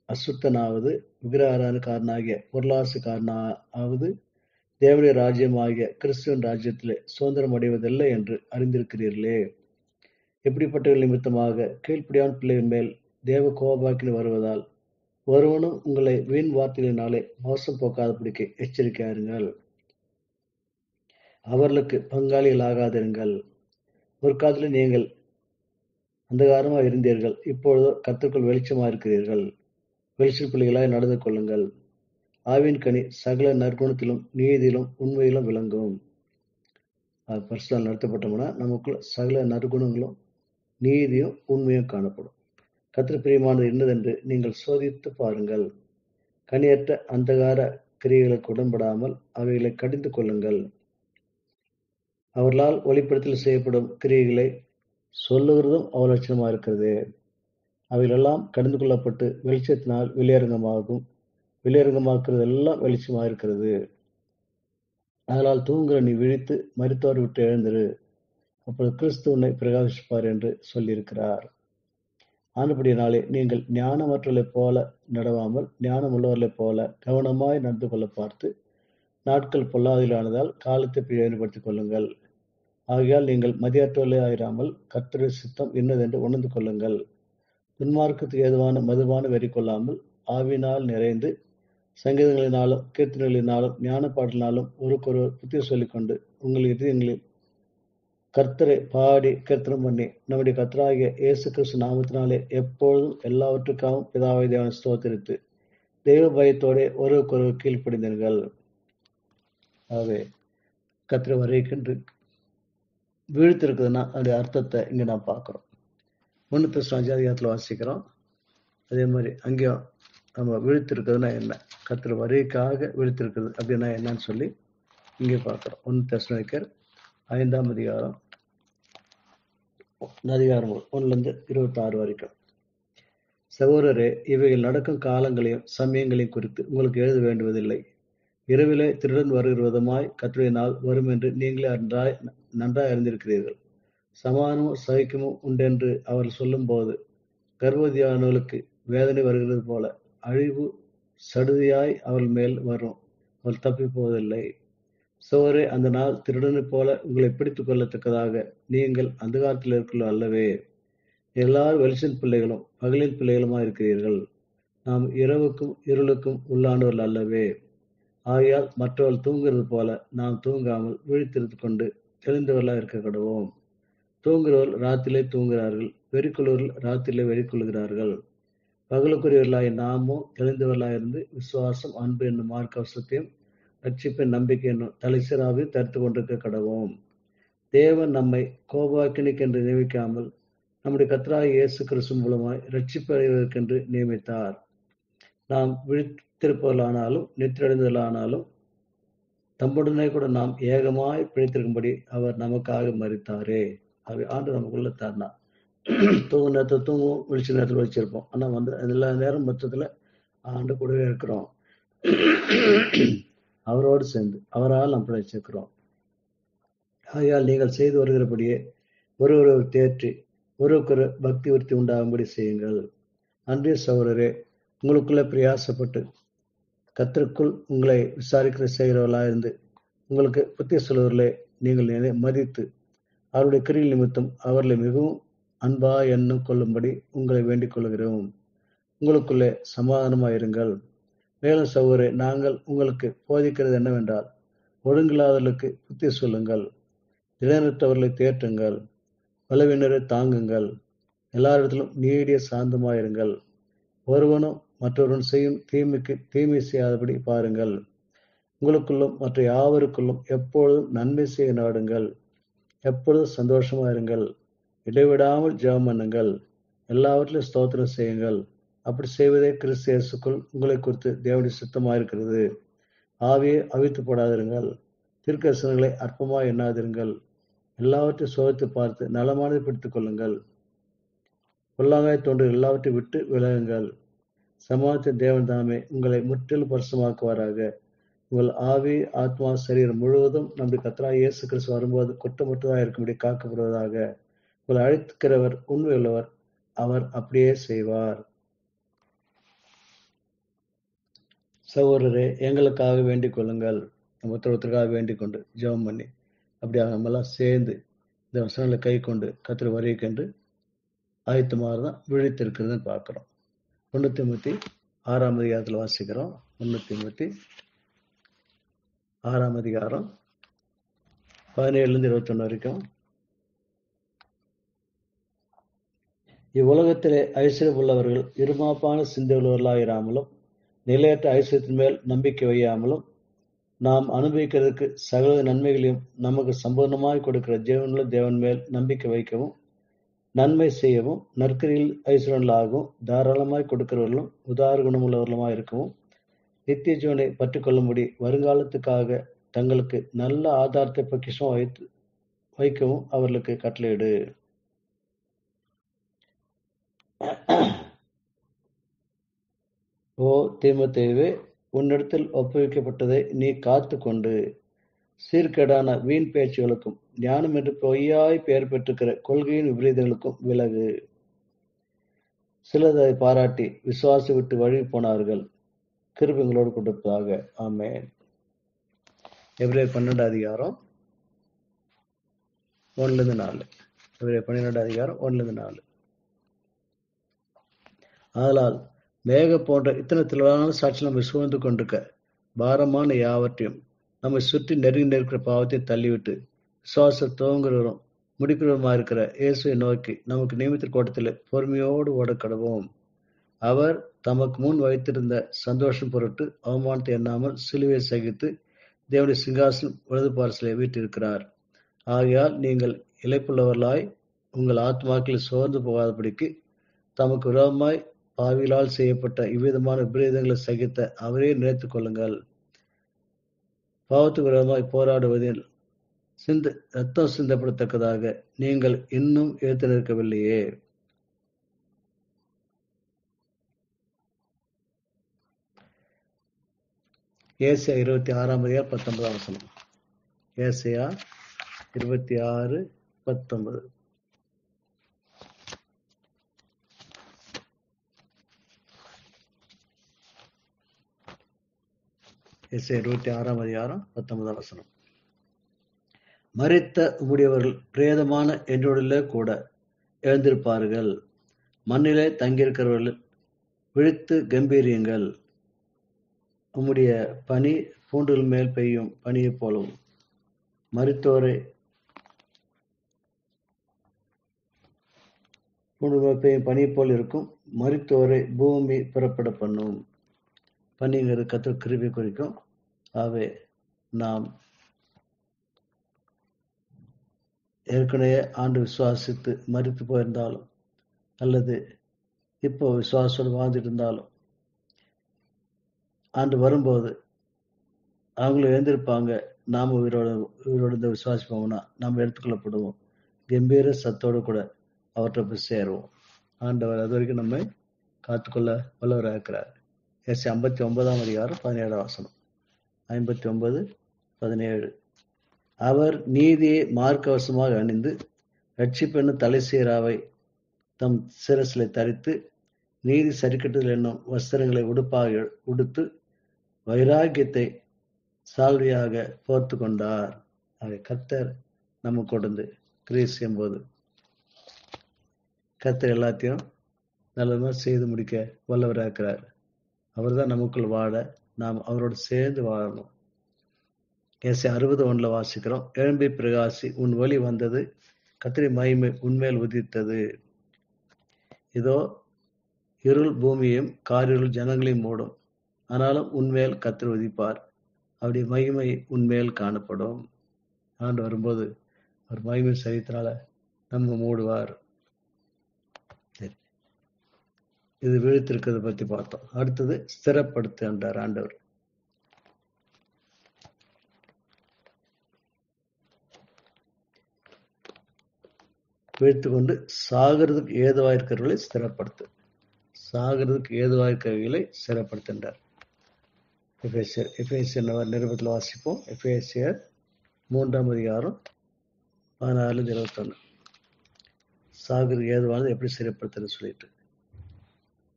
அசுத்தனாவது விக்கிரகாரனாகிய பொருளாசைக்காரனாவது தேவனுடைய ராஜ்யம் ஆகிய கிறிஸ்துவின் ராஜ்யத்திலே சுதந்திரம் அடைவதில்லை என்று அறிந்திருக்கிறீர்களே. எப்படிப்பட்டவர்கள் நிமித்தமாக கீழ்ப்படியான் பிள்ளைகள் மேல் தேவ கோபாக்கினி வருவதால் ஒருவனும் உங்களை வீண் வார்த்தைகளினாலே மோசம் போக்காதபடிக்கு எச்சரிக்கையாருங்கள். அவர்களுக்கு பங்காளிகள் ஆகாதிருங்கள். ஒரு காலத்தில் நீங்கள் அந்தகாரமாக இருந்தீர்கள், இப்பொழுதோ கர்த்தருக்குள் வெளிச்சமாக இருக்கிறீர்கள். வெளிச்ச பிள்ளைகளாய் நடந்து கொள்ளுங்கள். ஆவின் கனி சகல நற்குணத்திலும் நீதியிலும் உண்மையிலும் விளங்கும். பரிசுத்தால் நடத்தப்பட்டோம்னா நமக்குள்ள சகல நற்குணங்களும் நீதியும் உண்மையும் காணப்படும். கர்த்தர் பிரியமானது என்னதென்று நீங்கள் சோதித்து பாருங்கள். கனியற்ற அந்தகார கிரியைகளுக்கு உடன்படாமல் அவைகளை கடிந்து கொள்ளுங்கள். அவர்களால் ஒளிப்படத்தில் செய்யப்படும் கிரியைகளை சொல்லுகிறதும் அவலட்சணமாக இருக்கிறது. அவைகளெல்லாம் கடிந்து கொள்ளப்பட்டு வெளிச்சத்தினால் வெளியரங்கமாக்குறது எல்லாம் வெளிச்சமாக இருக்கிறது. அதனால் தூங்குற நீ விழித்து மரித்தோர் விட்டு எழுந்திரு, அப்பொழுது கிறிஸ்து உன்னை பிரகாசிப்பார் என்று சொல்லியிருக்கிறார். ஆனபடியினாலே நீங்கள் ஞானமற்றவர்களைப் போல நடவாமல் ஞானம் உள்ளவர்களைப் போல கவனமாய் நடந்து கொள்ள பார்த்து நாட்கள் பொல்லாதலானதால் காலத்தை பிரயோஜனப்படுத்திக் கொள்ளுங்கள். ஆகையால் நீங்கள் மதியற்றவர்களே ஆயிராமல் கர்த்தருடைய சித்தம் இன்னதென்று உணர்ந்து கொள்ளுங்கள். துன்மார்க்கத்துக்கு ஏதுவான மதுவான வெறி கொள்ளாமல் ஆவினால் நிறைந்து சங்கீதங்களினாலும் கீர்த்தனைகளினாலும் ஞானப்பாட்டினாலும் ஒருவருக்கொருவர் புத்தி சொல்லிக்கொண்டு உங்கள் இதயங்களில் கர்த்தரை பாடி கீர்த்தனம் பண்ணி நம்முடைய கர்த்தராகிய இயேசு கிறிஸ்து நாமத்தினாலே எப்பொழுதும் எல்லாவற்றுக்காகவும் பிதாவை தேவனை ஸ்தோத்திரித்து தெய்வ பயத்தோட ஒருவருக்கொருவர் கீழ்ப்படிந்தீர்கள். ஆகவே கர்த்தரை வரைக்கின்று வீழ்த்திருக்குதுன்னா அதோடைய அர்த்தத்தை இங்க நான் பார்க்கிறோம். 1 தெசலோனிக்கேயர் அதிகாரத்தில் வாசிக்கிறோம். அதே மாதிரி அங்கேயும் நம்ம வீழ்த்திருக்கிறதுனா என்ன, கர்த்தர் வரைக்காக வீழ்த்திருக்கிறது அப்படின்னா என்னன்னு சொல்லி இங்கே பார்க்கிறோம். 1 தெசலோனிக்கேயர் 5ஆம் அதிகாரம் 1-26 வரைக்கும். சகோதரரே, இவைகள் நடக்கும் காலங்களையும் சமயங்களையும் குறித்து உங்களுக்கு எழுத வேண்டுவதில்லை. இரவிலே திருடன் வருகிற விதமாய் கர்த்தருடைய நாள் வரும் என்று நீங்களே நன்றாய் அறிந்திருக்கிறீர்கள். சமாதானமும் சகிக்கமும் உண்டென்று அவர்கள் சொல்லும்போது கர்வதியானவர்களுக்கு வேதனை வருகிறது போல அழிவு சடுதியாய் அவள் மேல் வரும். அவள் தப்பி போவதில்லை. சோரே, அந்த நாள் திருடனைப் போல உங்களை பிடித்துக் கொள்ளத்தக்கதாக நீங்கள் அந்தகாரத்தில் இருக்கிற அல்லவே. எல்லாரும் வெளிச்சன் பிள்ளைகளும் பகலின் பிள்ளைகளுமா இருக்கிறீர்கள். நாம் இரவுக்கும் இருளுக்கும் உள்ளானவர்கள் அல்லவே. ஆகையால் மற்றவர்கள் தூங்குகிறது போல நாம் தூங்காமல் விழித்திருந்து கொண்டு தெளிந்தவர்களாக இருக்க கடவோம். தூங்குகிறவர்கள் ராத்திரிலே தூங்குகிறார்கள், வெறிக்கொள்வர்கள் ராத்திரிலே வெறிக்கொள்கிறார்கள். பகலுக்குரியவர்களாய் நாமும் தெளிந்தவர்களாக இருந்து விசுவாசம், அன்பு என்னும் மார்க்கவசத்தையும் ரட்சிப்பின் நம்பிக்கை என்னும் தலைசிராவையும் தடுத்து கொண்டிருக்க கடவோம். தேவன் நம்மை கோபாக்கினிக்கென்று நியமிக்காமல் நம்முடைய கர்த்தராகிய இயேசு கிறிஸ்து மூலமாய் ரட்சிப்படைவதற்கென்று நியமித்தார். நாம் விழித்திருப்பவர்களானாலும் நித்திரடைந்தவர்களானாலும் தம்முடனே கூட நாம் ஏகமாய் பிழைத்திருக்கும்படி அவர் நமக்காக மரித்தாரே. ஆண்டு நமக்குள்ள தரனா தூங்கு நேரத்தில் தூங்குவோம், விழிச்ச நேரத்தில் வச்சிருப்போம். ஆனால் எல்லா நேரம் மொத்தத்தில் ஆண்டு கூடவே இருக்கிறோம். அவரோடு சேர்ந்து அவரால் நாம் பிழைச்சிருக்கிறோம். ஆகையால் நீங்கள் செய்து வருகிறபடியே ஒருவரை தேற்றி ஒருவருக்கு பக்தி விருத்தி உண்டாகும்படி செய்யுங்கள். அன்றைய சகோதரரே, உங்களுக்குள்ளே பிரயாசப்பட்டு கர்த்தருக்குள் உங்களை விசாரிக்கிற செய்கிறவர்களாக இருந்து உங்களுக்கு புத்திய சொல்வர்களே நீங்கள் மதித்து அவருடைய கிரியில் நிமித்தம் அவர்களை மிகவும் அன்பா எண்ணம் கொள்ளும்படி உங்களை வேண்டிக் கொள்கிறோம். உங்களுக்குள்ளே சமாதானமாயிருங்கள். மேலும் சகோதரே, நாங்கள் உங்களுக்கு போதிக்கிறது என்னவென்றால், ஒழுங்கில்லாதவர்களுக்கு புத்தி சொல்லுங்கள், இளைஞற்றவர்களை தேற்றுங்கள், பலவினரை தாங்குங்கள், எல்லாரிடத்திலும் நீடிய சாந்தமாயிருங்கள். ஒருவனும் மற்றொருவன் செய்யும் தீமைக்கு தீமை செய்யாதபடி பாருங்கள். உங்களுக்குள்ளும் மற்ற யாவருக்குள்ளும் எப்பொழுதும் நன்மை செய்ய நாடுங்கள். எப்பொழுதும் சந்தோஷமாயிருங்கள். இடைவிடாமல் ஜெபம் பண்ணுங்கள். எல்லாவற்றிலும் ஸ்தோத்திரம் செய்யுங்கள். அப்படி செய்வதே கிறிஸ்து இயேசுக்குள் உங்களை குறித்து தேவனுடைய சித்தமாயிருக்கிறது. ஆவியை அவிழ்த்து போடாதிருங்கள். தீர்க்கதரிசனங்களை அற்பமாய் எண்ணாதிருங்கள். எல்லாவற்றையும் சோதித்து பார்த்து நலமானதை பிடித்துக் கொள்ளுங்கள். பொல்லாங்காய் தோன்று எல்லாவற்றையும் விட்டு விலகுங்கள். சமாதானத்தின் தேவன் தாமே உங்களை முற்றிலும் பரிசுத்தமாக்குவாராக. உங்கள் ஆவி, ஆத்மா, சரீரம் முழுவதும் நம்முடைய கர்த்தராகிய இயேசு கிறிஸ்து வரும்போது குற்றமற்றதாக இருக்கும்படி காக்கப்படுவதாக. உங்களை அழைக்கிறவர் உண்மையுள்ளவர், அவர் அப்படியே செய்வார். சகோதரரே, எங்களுக்காக வேண்டிக் கொள்ளுங்கள். நம்ம ஒருத்தருக்காக வேண்டிக் கொண்டு ஜெபம் பண்ணி அப்படியாக நம்மெல்லாம் சேர்ந்து இந்த வசனங்களை கை கொண்டு கர்த்தர் வருகைக்கென்று ஆயத்தமாக தான் விழித்திருக்கிறதுன்னு பார்க்குறோம். 1 தீமோத்தேயு 6ஆம் அதிகாரத்தில் வாசிக்கிறோம். 1 தீமோத்தேயு 6ஆம் அதிகாரம் 17 21 வரைக்கும். இவ்வுலகத்திலே ஐஸ்வர்யம் உள்ளவர்கள் இருமாப்பான சிந்தையுள்ளவர்களாயிராமலும் நிலையற்ற ஐஸ்வர்யத்தின் மேல் நம்பிக்கை வையாமலும் நாம் அனுபவிக்கிறதுக்கு சகல நன்மைகளையும் நமக்கு சம்பூர்ணமாய் கொடுக்கிற ஜீவனுள்ள தேவன் மேல் நம்பிக்கை வைக்கவும், நன்மை செய்யவும், நற்கரியில் ஐஸ்வர்யங்களாகவும் தாராளமாய் கொடுக்கிறவர்களும் உதார குணமுள்ளவர்களுமாய் இருக்கவும், நித்திய ஜீவனை பற்றி கொள்ளும்படி வருங்காலத்துக்காக தங்களுக்கு நல்ல ஆதாரத்தை பொக்கிஷம் வைக்கவும் அவர்களுக்கு கட்டளையிடு. ஓ தீமோத்தேயுவே, உன்னிடத்தில் ஒப்புவிக்கப்பட்டதை நீ காத்து கொண்டு சீர்கேடான வீண் பேச்சுகளுக்கும் ஞானம் என்று பொய்யாய் பெயர் பெற்றிருக்கிற கொள்கையின் விபரீதங்களுக்கும் விலகு. சிலர் அதை பாராட்டி விசுவாசி விட்டு வழி போனார்கள். கிருபைகளோடு கொடுப்பதாக. ஆமென். எபிரேயர் 12 அதிகாரம் 1-4. எபிரேயர் 12 அதிகாரம் 1-4. ஆதலால் மேக போன்ற இத்தனை திரளான சாட்சி நம்ம சூழ்ந்து கொண்டிருக்க பாரமான யாவற்றையும் நம்மை சுற்றி நெருங்கி இருக்கிற பாவத்தையும் தள்ளிவிட்டு விசுவாச துவங்குறவரும் முடிக்கிறவருமா இருக்கிற இயேசுவை நோக்கி நமக்கு நியமித்த கோட்டத்தில் பொறுமையோடு ஓட கடவோம். அவர் தமக்கு முன் வைத்திருந்த சந்தோஷம் பொருட்டு அவமானத்தை எண்ணாமல் சிலுவையை சகித்து தேவனுடைய சிங்காசனம் வலது பார்சலை வீட்டிருக்கிறார். ஆகையால் நீங்கள் இளைப்புள்ளவர்களாய் உங்கள் ஆத்மாக்களில் சோர்ந்து போகாதபடிக்கு தமக்கு விரோதமாய் பாவிகளால் செய்யப்பட்ட இவ்விதமான விபரீதங்களை சகித்த அவரே நினைத்துக் கொள்ளுங்கள். பாவத்துக்கு விரோதமாய் போராடுவதில் ரத்தம் சிந்தப்படத்தக்கதாக நீங்கள் இன்னும் எழுத்து நிற்கவில்லையே. ஏசியா 26:19. ஏசியா 26:19. ஏசியா 26:19. மரித்த உம்முடையவர்கள் பிரேதமான என்னுடைய கூட எழுந்திருப்பார்கள். மண்ணிலே தங்கியிருக்கிறவர்கள் விழித்து கம்பீரியுங்கள். உம்முடைய பனி பூண்டுகள் மேல் பெய்யும் பனியைப் போலவும் மரித்தோரை பூண்டு மேல் பெய்யும் பனியைப் போல் இருக்கும். மரித்தோரை பூமி புறப்பட பண்ணும். பனிங்கிறது கர்த்தர் கிருபை குறிக்கும். ஆகவே நாம் ஏற்கனவே ஆண்டு விசுவாசித்து மரித்து போயிருந்தாலும் அல்லது இப்போ விசுவாசோடு வாழ்ந்துட்டு இருந்தாலும் ஆண்டு வரும்போது அவங்களும் எழுந்திருப்பாங்க. நாம் உயிரோடு இந்த விசுவாசிப்போம்னா நாம் எடுத்துக்கொள்ளப்படுவோம். கம்பீர சத்தோடு கூட அவற்றை போய் சேருவோம். ஆண்டவர் அது வரைக்கும் நம்மை காத்துக்கொள்ள வல்லவராக இருக்கிறார். ஏசியா 59:17. 59:17. அவர் நீதியை மார்க்கவசமாக அணிந்து ரட்சிப்பெண்ணு தலை சீராவை தம் சிரசிலை தரித்து நீதி சரிக்கட்டுதல் என்னும் வஸ்திரங்களை உடுப்பாக உடுத்து வைராக்கியத்தை சால்வையாக போர்த்து கொண்டார். அதை கர்த்தர் நம்ம கொடுந்து கிரியை செய்யும்போது கர்த்தர் எல்லாத்தையும் நல்லதாக செய்து முடிக்க வல்லவராக இருக்கிறார். அவர் தான் நமக்குள் வாழ நாம் அவரோடு சேர்ந்து வாழணும். ஏசியா 60:1 வாசிக்கிறோம். எழும்பி பிரகாசி, உன் ஒளி வந்தது, கர்த்தரின் மகிமை உன்மேல் உதித்தது. இதோ இருள் பூமியையும் காரிருள் ஜனங்களையும் மூடும், ஆனாலும் உன்மேல் கர்த்தர் உதிப்பார், அவருடைய மகிமை உன்மேல் காணப்படும். ஆண்டு வரும்போது அவர் மகிமை சரித்தினால நம்ம மூடுவார். இது விழித்திருக்கிறத பத்தி பார்த்தோம். அடுத்தது ஸ்திரப்படுத்து என்றார் ஆண்டவர். விழித்து கொண்டு சாகிறதுக்கு ஏதுவாயிருக்கிறவர்களை ஸ்திரப்படுத்து. சாகிறதுக்கு ஏதுவாயிருக்கிறவர்களை ஸ்திரப்படுத்துகின்றார். எபேசியர் நிருபத்தில் வாசிப்போம். எபேசியர் 3:14-21. சாகிறதுக்கு ஏதுவானது எப்படி ஸ்திரப்படுத்துறது சொல்லிட்டு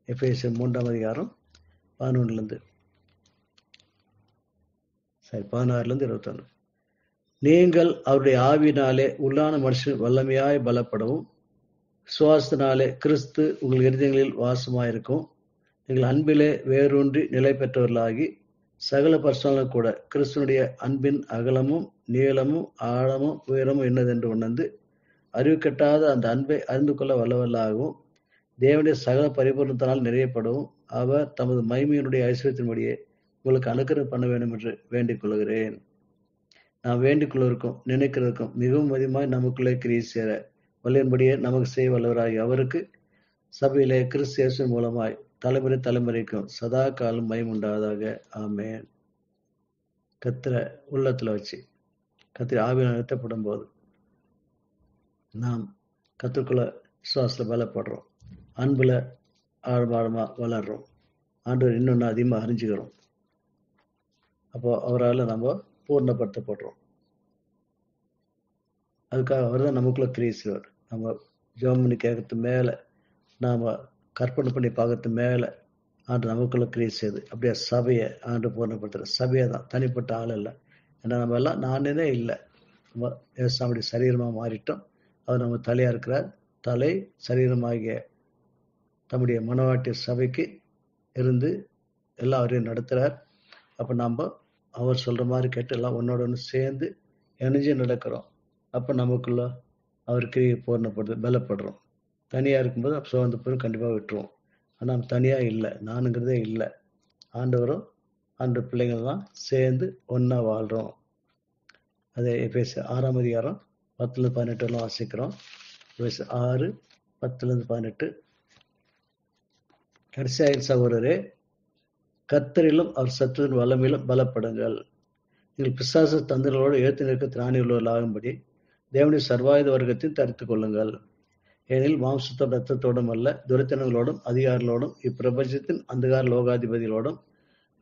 எபேசியர் 3:11-16. நீங்கள் அவருடைய ஆவியினாலே உள்ளான மனுஷன் வல்லமையாய் பலப்படவும் விசுவாசத்தினாலே கிறிஸ்து உங்கள் இருதயங்களில் வாசமாயிருக்கும். நீங்கள் அன்பிலே வேரூன்றி நிலை பெற்றவர்களாகி சகல பரிசுத்தங்களும் கூட கிறிஸ்துவனுடைய அன்பின் அகலமும் நீளமும் ஆழமும் உயரமும் என்னதென்று உணர்ந்து அறிவு கட்டாத அந்த அன்பை அறிந்து கொள்ள வல்லவர்களாகவும் தேவனுடைய சகல பரிபூரணத்தினால் நிறையப்படவும் அவர் தமது மகிமையினுடைய ஐஸ்வர்யத்தின்படியே உங்களுக்கு அனுக்கிரகம் பண்ண வேண்டும் என்று வேண்டிக் கொள்கிறேன். நாம் வேண்டிக் கொள்வதற்கும் நினைக்கிறதுக்கும் மிகவும் அதிகமாய் நமக்குள்ளே கிரியை சேர வல்லின்படியே நமக்கு செய்ய வல்லவராகி அவருக்கு சபையிலே கிறிஸ்து இயேசுவின் மூலமாய் தலைமுறை தலைமுறைக்கும் சதா காலம் மகிமை உண்டாவதாக. ஆமென். கர்த்தரை உள்ளத்துல வச்சு கர்த்தரை ஆவியால் நிறுத்தப்படும் போது நாம் கர்த்தருக்குள்ள விசுவாசத்துல பலப்படுறோம், அன்புல ஆழமா வளர்றோம், ஆண்டவர் இன்னொன்று அதிகமாக அறிஞ்சுக்கிறோம். அப்போ அவரால் நம்ம பூர்ணப்படுத்தப்படுறோம். அதுக்காக அவர் தான் நமக்குள்ள கிரியை செய்வார். நம்ம ஜெபம் பண்ணி கேட்கறது மேல, நாம கற்பனை பண்ணி பார்க்கறது மேல ஆண்டு நமக்குள்ள கிரியை செய்யுது. அப்படியே சபையை ஆண்டு பூர்ணப்படுத்துற சபையை தான், தனிப்பட்ட ஆள் இல்லை. ஏன்னா நம்ம எல்லாம் நானே இல்லை, நம்ம ஏசாமுடைய சரீரமாக மாறிட்டோம். அவர் நம்ம தலையா இருக்கிறார். தலை சரீரமாகிய தம்முடைய மனவாட்டிய சபைக்கு இருந்து எல்லாம் அவரையும் நடத்துறார். அப்போ நாம் அவர் சொல்ற மாதிரி கேட்டு எல்லாம் ஒன்னோட ஒன்று சேர்ந்து இணைஞ்சு நடக்கிறோம். அப்போ நமக்குள்ள அவர் கிரியை பூர்ணப்படுது, பலப்படுறோம். தனியாக இருக்கும்போது அப்போ சோர்ந்து போய் கண்டிப்பாக விட்டுருவோம். ஆனால் தனியாக இல்லை, நானுங்கிறதே இல்லை. ஆண்டவரும் ஆண்டு பிள்ளைங்கள் தான் சேர்ந்து ஒன்றா வாழ்கிறோம். அதை எபேசியர் 6:10-18 வாசிக்கிறோம். எபேசியர் 6:10-18. கடைசியாக சகோதரரே, கர்த்தரிலும் அவர் சத்துவின் வல்லமையிலும் பலப்படுங்கள். நீங்கள் பிசாசு தந்திரங்களோடு ஏற்று நிற்க திராணி உள்ளவர்களாகும்படி தேவனுடைய சர்வாயுத வர்க்கத்தையும் தரித்துக் கொள்ளுங்கள். ஏனெனில் மாம்சத்தோடும் இரத்தத்தோடும் அல்ல, துரைத்தனங்களோடும் அதிகாரிகளோடும் இப்பிரபஞ்சத்தின் அந்தகார லோகாதிபதிகளோடும்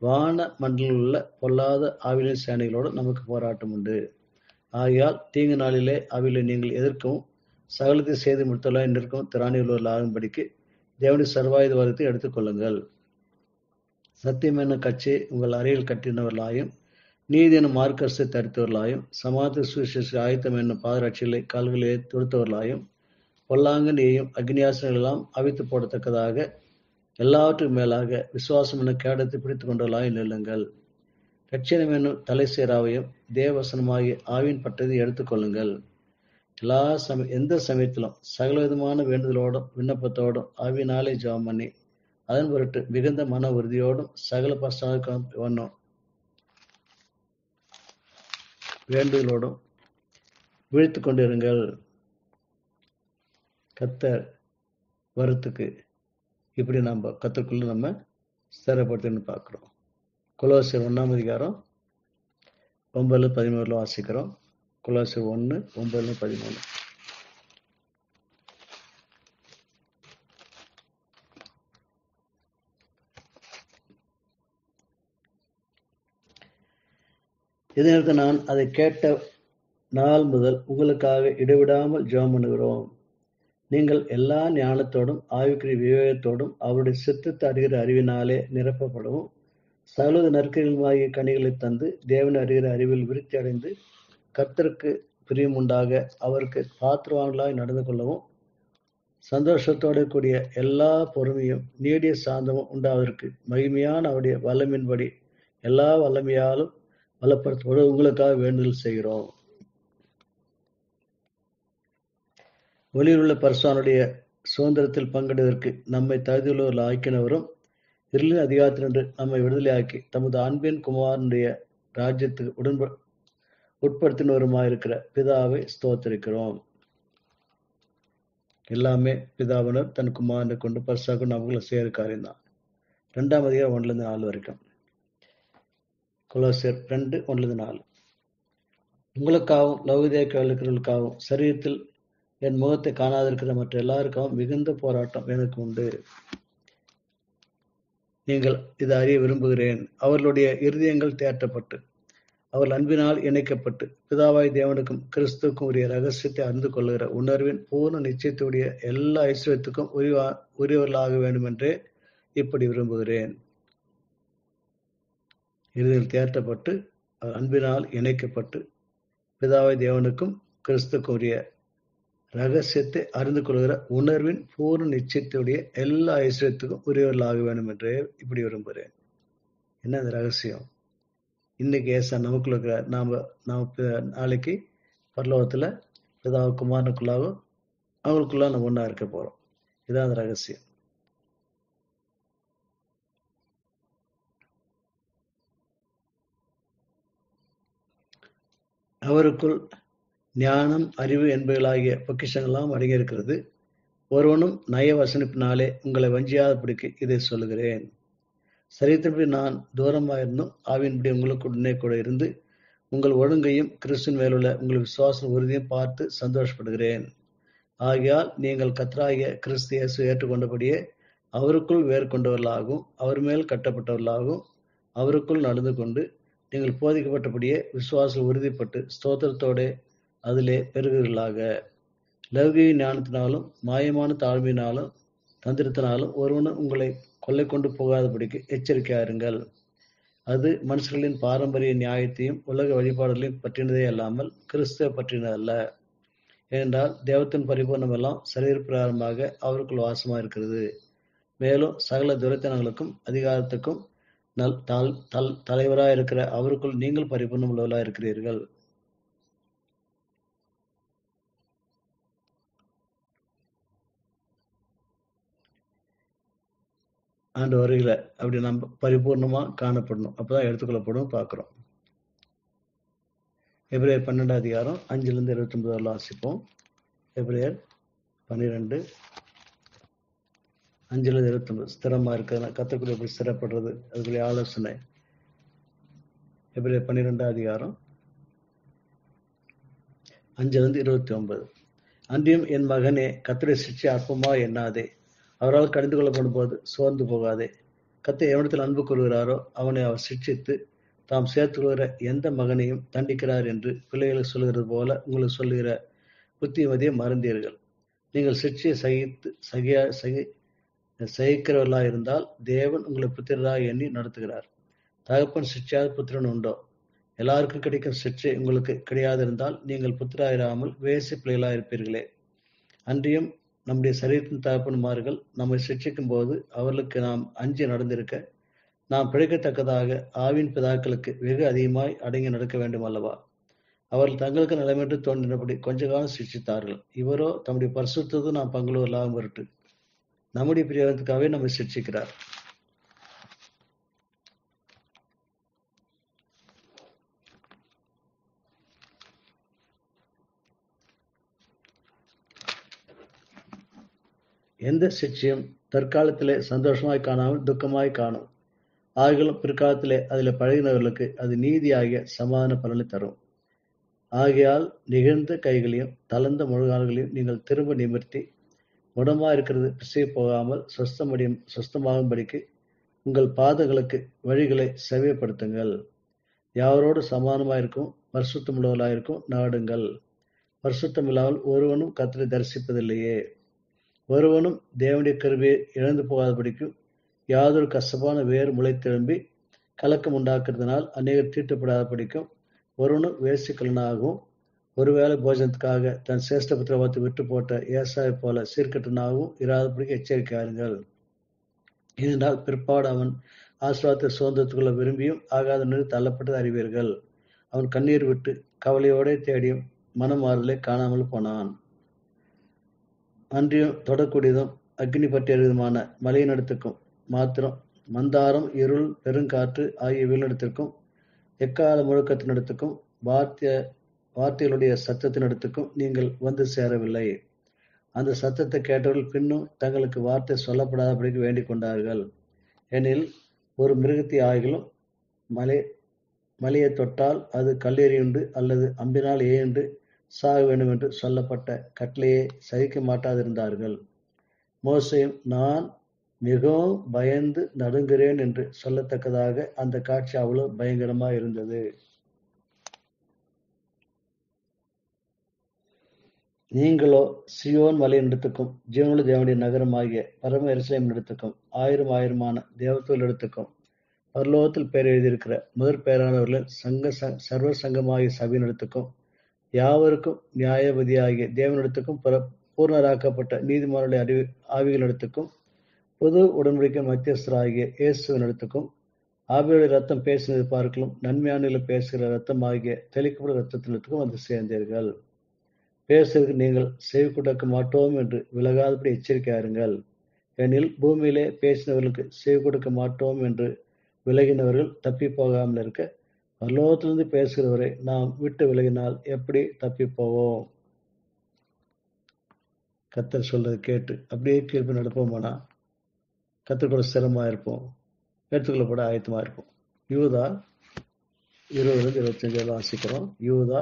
வான மண்டலில் உள்ள பொல்லாத ஆவிலின் சேனைகளோடு நமக்கு போராட்டம் உண்டு. ஆகையால் தீங்கு நாளிலே அவைகளை நீங்கள் எதிர்க்கவும் சகலத்தை செய்து முடித்தலாய் நிற்கவும் திராணியுள்ளவர்கள் ஆகும்படிக்கு தேவனுடைய சர்வாயுதவாதத்தை எடுத்துக் கொள்ளுங்கள். சத்தியம் என்னும் கட்சியை உங்கள் அறையில் கட்டினவர்களாயும் நீதி என்னும் மார்க்கரசை தரித்தவர்களாயும் சமாத சுவிசேஷ ஆயத்தம் என்னும் பாதரட்சிகளை கால்களிலே தொடுத்தவர்களாயும் பொல்லாங்கனியையும் அக்னியாசனங்கள் எல்லாம் அவித்து போடத்தக்கதாக எல்லாவற்றுக்கும் மேலாக விசுவாசம் என்னும் கேடத்தை பிடித்துக் கொண்டவர்களாயும் நில்லுங்கள். ரட்சணம் என்னும் தலை சேராவையும் தேவவசனமாகிய ஆவியின் பட்டதை எடுத்துக்கொள்ளுங்கள். எந்த சமயத்திலும் சகலவிதமான வேண்டுதலோடும் விண்ணப்பத்தோடும் ஆவியினாலே ஜெபம் பண்ணி அதன் பொருட்டு மிகுந்த மன உறுதியோடும் சகல பஸ்தாவுக்கும் வேண்டுதலோடும் விழித்து கொண்டிருங்கள். கர்த்தர் வரத்துக்கு இப்படி நம்ம கர்த்தருக்குள்ள நம்ம ஸ்திரப்படுத்தின்னு பார்க்குறோம். கொலோசியர் 1ஆம் அதிகாரம் 9-13 வாசிக்கிறோம். கொலோசியர் 1:9-13. இதற்கு நான் அதை கேட்ட நாள் முதல் உங்களுக்காக இடைவிடாமல் ஜெபம் பண்ணுகிறோம். நீங்கள் எல்லா ஞானத்தோடும் ஆவிக்குரிய விவேகத்தோடும் அவருடைய சித்தத்தை அறிகிற அறிவினாலே நிரப்பப்படவும் சகல நற்கிரியலுமாகிய கனிகளை தந்து தேவனை அறிகிற அறிவில் விருத்தி அடைந்து கர்த்தருக்கு பிரியம் உண்டாக அவருக்கு பாத்திரவான்களாய் நடந்து கொள்ளவும் சந்தோஷத்தோடு கூடிய எல்லா பொறுமையும் நீடிய சாந்தமும் உண்டாவதற்கு மகிமையான அவருடைய வல்லமின்படி எல்லா வல்லமையாலும் பலப்படுத்தோடு உங்களுக்காக வேண்டுதல் செய்கிறோம். ஒளியிலுள்ள பரிசுத்தவானுடைய சுதந்திரத்தில் பங்கெடுவதற்கு நம்மை தகுதியுள்ளவர்கள் ஆக்கினவரும் இருளின் அதிகாரத்தினின்று நம்மை விடுதலையாக்கி தமது அன்பின் குமாரனுடைய ராஜ்யத்துக்கு உட்படுத்தினவருமாயிருக்கிற பிதாவை ஸ்தோத்திரிக்கிறோம். எல்லாமே பிதாவினர் தன் குமாரனை கொண்டு பரிசாக நமக்குள்ள செய்கிற காரியம்தான். 2ஆம் அதிகாரம் 1-4 வரைக்கும். கொலோசியர் 2:1-4. உங்களுக்காகவும் லௌகிதேயருக்கு இருக்கிறவர்களுக்காகவும் சரீரத்தில் என் முகத்தை காணாதிருக்கிற மற்ற எல்லாருக்காகவும் மிகுந்த போராட்டம் எனக்கு உண்டு. நீங்கள் இதை அறிய விரும்புகிறேன். அவர்களுடைய இருதயங்கள் தேற்றப்பட்டு அவர்கள் அன்பினால் இணைக்கப்பட்டு பிதாவாய் தேவனுக்கும் கிறிஸ்துவுக்கும் உரிய ரகசியத்தை அறிந்து கொள்ளுகிற உணர்வின் பூர்ண நிச்சயத்துடைய எல்லா ஐஸ்வர்யத்துக்கும் உரியவர்களாக வேண்டும் என்றே இப்படி விரும்புகிறேன். இறுதியில் தேற்றப்பட்டு அவர் அன்பினால் இணைக்கப்பட்டு பிதாவாய் தேவனுக்கும் கிறிஸ்துவுக்கும் உரிய ரகசியத்தை அறிந்து கொள்கிற உணர்வின் பூர்ண நிச்சயத்துடைய எல்லா ஐஸ்வர்யத்துக்கும் உரியவர்களாக வேண்டும் என்றே இப்படி விரும்புகிறேன். என்ன அந்த ரகசியம்? இன்னைக்கு ஏசா நமக்குள்ள இருக்கிற நாம நாளைக்கு பரலோகத்துல பிதாவு குமாரனுக்குள்ளாகவும் அவங்களுக்குள்ள நம்ம ஒண்ணா இருக்க போறோம். இதான் அந்த ரகசியம். அவருக்குள் ஞானம் அறிவு என்பவைகளாகிய பொக்கிஷங்கள்லாம் அடங்கியிருக்கிறது. ஒருவனும் நய வசனிப்பினாலே உங்களை வஞ்சியாதபடிக்கு இதை சொல்லுகிறேன். சரீரத்தின்படி நான் தூரமாயிருந்தும் ஆவியின்படி உங்களுக்கு உடனே கூட இருந்து உங்கள் ஒழுங்கையும் கிறிஸ்துவின் மேலுள்ள உங்கள் விசுவாச உறுதியும் பார்த்து சந்தோஷப்படுகிறேன். ஆகையால் நீங்கள் கர்த்தராகிய கிறிஸ்து இயேசு ஏற்றுக்கொண்டபடியே அவருக்குள் வேறு கொண்டவர்களாகவும் அவர் மேல் கட்டப்பட்டவர்களாகவும் அவருக்குள் நடந்து கொண்டு நீங்கள் போதிக்கப்பட்டபடியே விசுவாசத்தில் உறுதிப்பட்டு ஸ்தோத்திரத்தோட அதிலே பெறுகிறீர்களாக. லௌகிக ஞானத்தினாலும் மாயமான தாழ்மையினாலும் தந்திரத்தினாலும் ஒருவனும் உங்களை கொள்ளை கொண்டு போகாதபடிக்கு எச்சரிக்கையாருங்கள். அது மனுஷர்களின் பாரம்பரிய நியாயத்தையும் உலக வழிபாடுகளையும் பற்றினதே அல்லாமல் கிறிஸ்துவ பற்றினதல்ல. ஏனென்றால் தேவத்தின் பரிபூர்ணம் எல்லாம் சரீர பிரகாரமாக அவருக்குள் வாசமாக இருக்கிறது. மேலும் சகல துரைத்தனங்களுக்கும் அதிகாரத்துக்கும் தலைவராக இருக்கிற அவருக்குள் நீங்கள் பரிபூர்ணம் உள்ளவர்களாக இருக்கிறீர்கள். ஆண்டு வருகிற அப்படி நம்ம பரிபூர்ணமா காணப்படணும். அப்பதான் எடுத்துக்கொள்ளப்படும் பார்க்கிறோம். எபிரேயர் 12ஆம் அதிகாரம் 5-29 வாசிப்போம். எபிரேயர் 12 5-29 ஸ்திரமா இருக்கிறதுனா கர்த்தருக்குள்ள எப்படி ஸ்திரப்படுறது அதுக்குரிய ஆலோசனை. எபிரேயர் 12ஆம் அதிகாரம் 5-29. அன்றியும் என் மகனே, கர்த்தருடைய சிட்சை அற்பமா எண்ணாதே, அவரால் கடிந்து கொள்ளப்படும் போது சோர்ந்து போகாதே. கர்த்தர் எவனிடத்தில் அன்பு கூறுகிறாரோ அவனை அவர் சிட்சித்து தாம் சேர்த்துக்கொள்கிற எந்த மகனையும் தண்டிக்கிறார் என்று பிள்ளைகளுக்கு சொல்கிறது போல உங்களுக்கு சொல்லுகிற புத்திமதியை மறந்தீர்கள். நீங்கள் சிட்சையை சகிக்கிறவர்களாக இருந்தால் தேவன் உங்களை புத்திரராக எண்ணி நடத்துகிறார். தகப்பன் சிட்சையாத புத்திரன் உண்டோ? எல்லாருக்கும் கிடைக்கும் சிட்சை உங்களுக்கு கிடையாதிருந்தால் நீங்கள் புத்திராயிராமல் வேசி பிள்ளைகளாக இருப்பீர்களே. அன்றியும் நம்முடைய சரீரத்தின் தகப்பன்மார்கள் நம்மை சிட்சிக்கும் போது அவர்களுக்கு நாம் அஞ்சி நடந்திருக்க நாம் பிழைக்கத்தக்கதாக ஆவின் பிதாக்களுக்கு வெகு அதிகமாய் அடங்கி நடக்க வேண்டும் அல்லவா? அவர்கள் தங்களுக்கு நிலைமையற்று தோன்றினபடி கொஞ்ச காலம் சிக்ஷித்தார்கள். இவரோ தம்முடைய பரிசுத்தது நாம் பங்குள்ளவர்களாக பொருட்டு நம்முடைய பிரியத்துக்காகவே நம்மை சிக்ஷிக்கிறார். எந்த சிக்ஷையும் தற்காலத்திலே சந்தோஷமாய் காணாமல் துக்கமாய் காணும். ஆகிலும் பிற்காலத்திலே அதில் பழகினவர்களுக்கு அது நீதியாகிய சமாதான பலனை தரும். ஆகையால் நிகழ்ந்த கைகளையும் தளர்ந்த முழங்கால்களையும் நீங்கள் திரும்ப நிமிர்த்தி உடம்பா இருக்கிறது பிசை போகாமல் சொஸ்தமாகும்படிக்கு உங்கள் பாதங்களுக்கு வழிகளை செவியப்படுத்துங்கள். யாரோடு சமாதானமாயிருக்கும் பரிசுத்தமுள்ளவர்களாயிருக்கும் நாடுங்கள். பரிசுத்தம் இல்லாமல் ஒருவனும் கர்த்தரை தரிசிப்பதில்லையே. ஒருவனும் தேவனுடைய கிருபையை இழந்து போகாதபடிக்கும் யாதொரு கசப்பான வேறு முளைத்தெழும்பி கலக்கம் உண்டாக்குறதுனால் அநேகர் தீட்டுப்படாதபடிக்கும் ஒருவனும் வேசிக்கலனாகவும் ஒருவேளை போஜனத்துக்காக தன் சிரேஷ்ட புத்திரவாதத்தை விட்டு போட்ட ஏசாவை போல சீர்கட்டனாகவும் இராதபடிக்கு எச்சரிக்கையாருங்கள். ஏனென்றால் பிற்பாடு அவன் ஆசீர்வாதத்தை சுதந்திரத்துக்குள்ள விரும்பியும் ஆகாத நிலை தள்ளப்பட்டது அறிவீர்கள். அவன் கண்ணீர் விட்டு கவலையோட தேடியும் மனமாறுதலை காணாமல் போனான். அன்றியும் தொடக்கூடியதும் அக்னி பற்றிய விதமான மலையினிடத்துக்கும் மாத்திரம் மந்தாரம் இருள் பெருங்காற்று ஆகிய வீழ்நிடத்திற்கும் எக்கால முழக்கத்தினிடத்துக்கும் வார்த்தைகளுடைய சத்தத்தினிடத்துக்கும் நீங்கள் வந்து சேரவில்லை. அந்த சத்தத்தை கேட்டவர்கள் பின்னும் தங்களுக்கு வார்த்தை சொல்லப்படாதபடிக்கு வேண்டிக் கொண்டார்கள். எனில் ஒரு மிருகத்தை ஆகிலும் மலையை தொட்டால் அது கல்லெறியுண்டு அல்லது அம்பினால் ஏண்டு சாக வேண்டும் என்று சொல்லப்பட்ட கட்டளையை சகிக்க மாட்டாதிருந்தார்கள். மோசேயும் நான் மிகவும் பயந்து நடுங்குகிறேன் என்று சொல்லத்தக்கதாக அந்த காட்சி அவ்வளவு பயங்கரமா இருந்தது. நீங்களோ சியோன் மலையினிடத்துக்கும் ஜீவனுள்ள தேவனுடைய நகரமாகிய பரம எருசலேம் இடத்துக்கும் ஆயிரமான தேவத்துவத்திற்கும் பரலோகத்தில் பெயர் எழுதியிருக்கிற முதற் பெயரானவர்களின் சர்வ சங்கமாகிய சபையினிடத்துக்கும் யாவருக்கும் நியாயபதியாகிய தேவனிடத்துக்கும் பூர்ணராக்கப்பட்ட நீதிமானுடைய ஆவிகளிடத்துக்கும் பொது உடன்படிக்கை மத்தியஸ்தராகிய இயேசுவினிடத்துக்கும் ஆவியுடைய ரத்தம் பேசினது பார்க்கலும் நன்மையான பேசுகிற ரத்தம் ஆகிய தெளிக்கப்பட்ட ரத்தத்தினத்துக்கும் வந்து சேர்ந்தீர்கள். பேசுவதற்கு நீங்கள் செவி கொடுக்க மாட்டோம் என்று விலகாதபடி எச்சரிக்கையாருங்கள். எனில் பூமியிலே பேசினவர்களுக்கு செவி கொடுக்க மாட்டோம் என்று விலகினவர்கள் தப்பி போகாமல் இருக்க பரலோகத்திலிருந்து பேசுகிறவரை நாம் விட்டு விலகினால் எப்படி தப்பி போவோம்? கர்த்தர் சொல்றது கேட்டு அப்படியே கீழ்ப்பு நடப்போமானா கர்த்தர் கூட ஸ்திரமா இருப்போம், எடுத்துக்கொள்ளப்பட ஆயத்தமா இருப்போம். யூதா 20-25 வாசிக்கிறோம். யூதா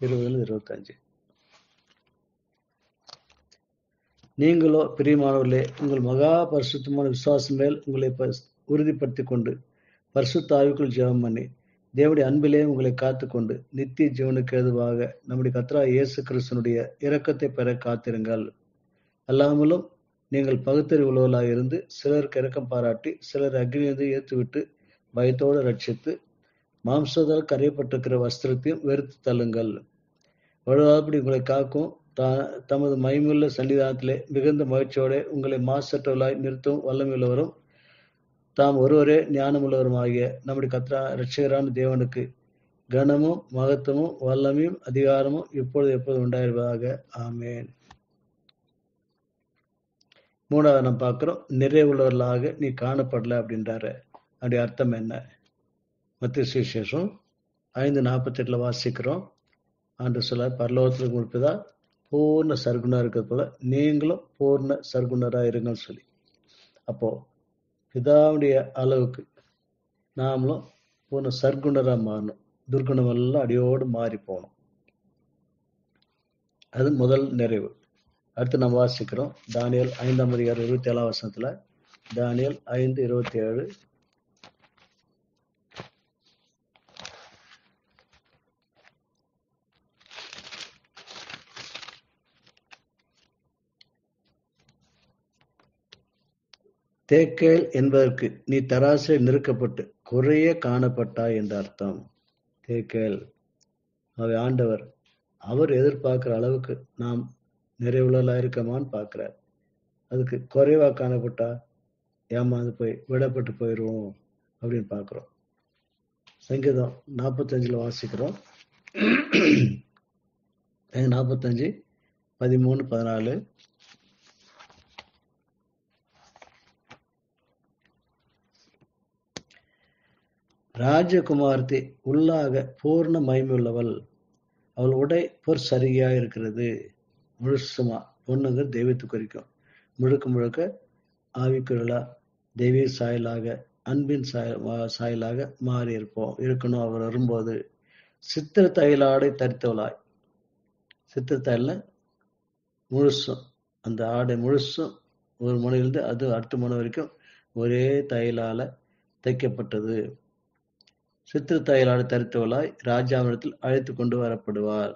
20-25. நீங்களோ பிரியமானவர்களே, உங்கள் மகா பரிசுத்தமான விசுவாசம் மேல் உங்களை உறுதிப்படுத்திக் கொண்டு பரிசுத்த ஆவிக்குள் ஜெபம் பண்ணி தேவனுடைய அன்பிலே உங்களை காத்து கொண்டு நித்திய ஜீவனுக்கு ஏதுவாக நம்முடைய கர்த்தராகிய இயேசு கிறிஸ்துவினுடைய இரக்கத்தை பெற காத்திருங்கள். அல்லாமலும் நீங்கள் பகுத்தறிவுள்ளவர்களாக இருந்து சிலருக்கு இரக்கம் பாராட்டி சிலர் அக்னியிலிருந்து ஏற்றுவிட்டு பயத்தோடு ரட்சித்து மாம்சத்தால் கரையப்பட்டிருக்கிற வஸ்திரத்தையும் வெறுத்து தள்ளுங்கள். வலுவாதபடி உங்களை காக்கும் தமது மகிமையுள்ள சன்னிதானத்திலே மிகுந்த மகிழ்ச்சியோட உங்களை மாசற்றவர்களாய் நிறுத்தவும் வல்லமையுள்ளவரும் தாம் ஒருவரே ஞானமுள்ளவருமாகிய நம்முடைய இரட்சகரான தேவனுக்கு கனமும் மகத்துவமும் வல்லமையும் அதிகாரமும் இப்பொழுது எப்போது உண்டாயிருப்பதாக. ஆமேன். 3வது நம்ம பார்க்கிறோம், நிறைவுள்ளவர்களாக நீ காணப்படல அப்படின்றாரு. அப்படி அர்த்தம் என்ன? மத்திய சுவிசேஷம் 5:48 வாசிக்கிறோம். ஆண்டவர் சொல்ல பரலோகத்தில் கொடுப்பதா பூர்ண சர்க்குணரா இருக்கிறது போல நீங்களும் பூர்ண சர்க்குணரா இருங்கன்னு சொல்லி. அப்போ பிதாவுடைய அளவுக்கு நாமளும் பூர்ண சர்க்குணரா மாறணும். துர்குணம் எல்லாம் அடியோடு மாறி போகணும். அது முதல் நிறைவு. அடுத்து நம்ம வாசிக்கிறோம் தானியேல் 5:27 வசனத்துல தானியேல் 5:27. தேக்கேல் என்பதற்கு நீ தராசில் நிறுக்கப்பட்டு குறைய காணப்பட்டாய் என்ற அர்த்தம். தேக்கேல் அவை ஆண்டவர் அவர் எதிர்பார்க்கிற அளவுக்கு நாம் நிறைவுள்ளா இருக்கமான்னு பார்க்கிறார். அதுக்கு குறைவா காணப்பட்டா ஏமாந்து போய் விடப்பட்டு போயிடுவோம் அப்படின்னு பார்க்கிறோம். சங்கீதம் 45 வாசிக்கிறோம். 45, 13, 14. ராஜகுமாரத்தை உள்ளாக பூர்ண மகிமையுள்ளவள், அவள் உடை சரியா இருக்கிறது. முழுசுமா பொண்ணுங்க தெய்வத்தை குறிக்கும். முழுக்க முழுக்க ஆவிக்குறலா தெய்வீக சாயலாக அன்பின் சாயலாக மாறி இருக்கணும். அவர் வரும்போது சித்திர தையலாடை தரித்தவளாய், சித்திர தையல்ல முழுசும் அந்த ஆடை முழுசும் ஒரு முனையிலிருந்து அது அடுத்த முனை வரைக்கும் ஒரே தையலால தைக்கப்பட்டது. சித்திர தையலாடை தரித்தவளாய் ராஜாவிடத்தில் அழைத்து கொண்டு வரப்படுவாள்.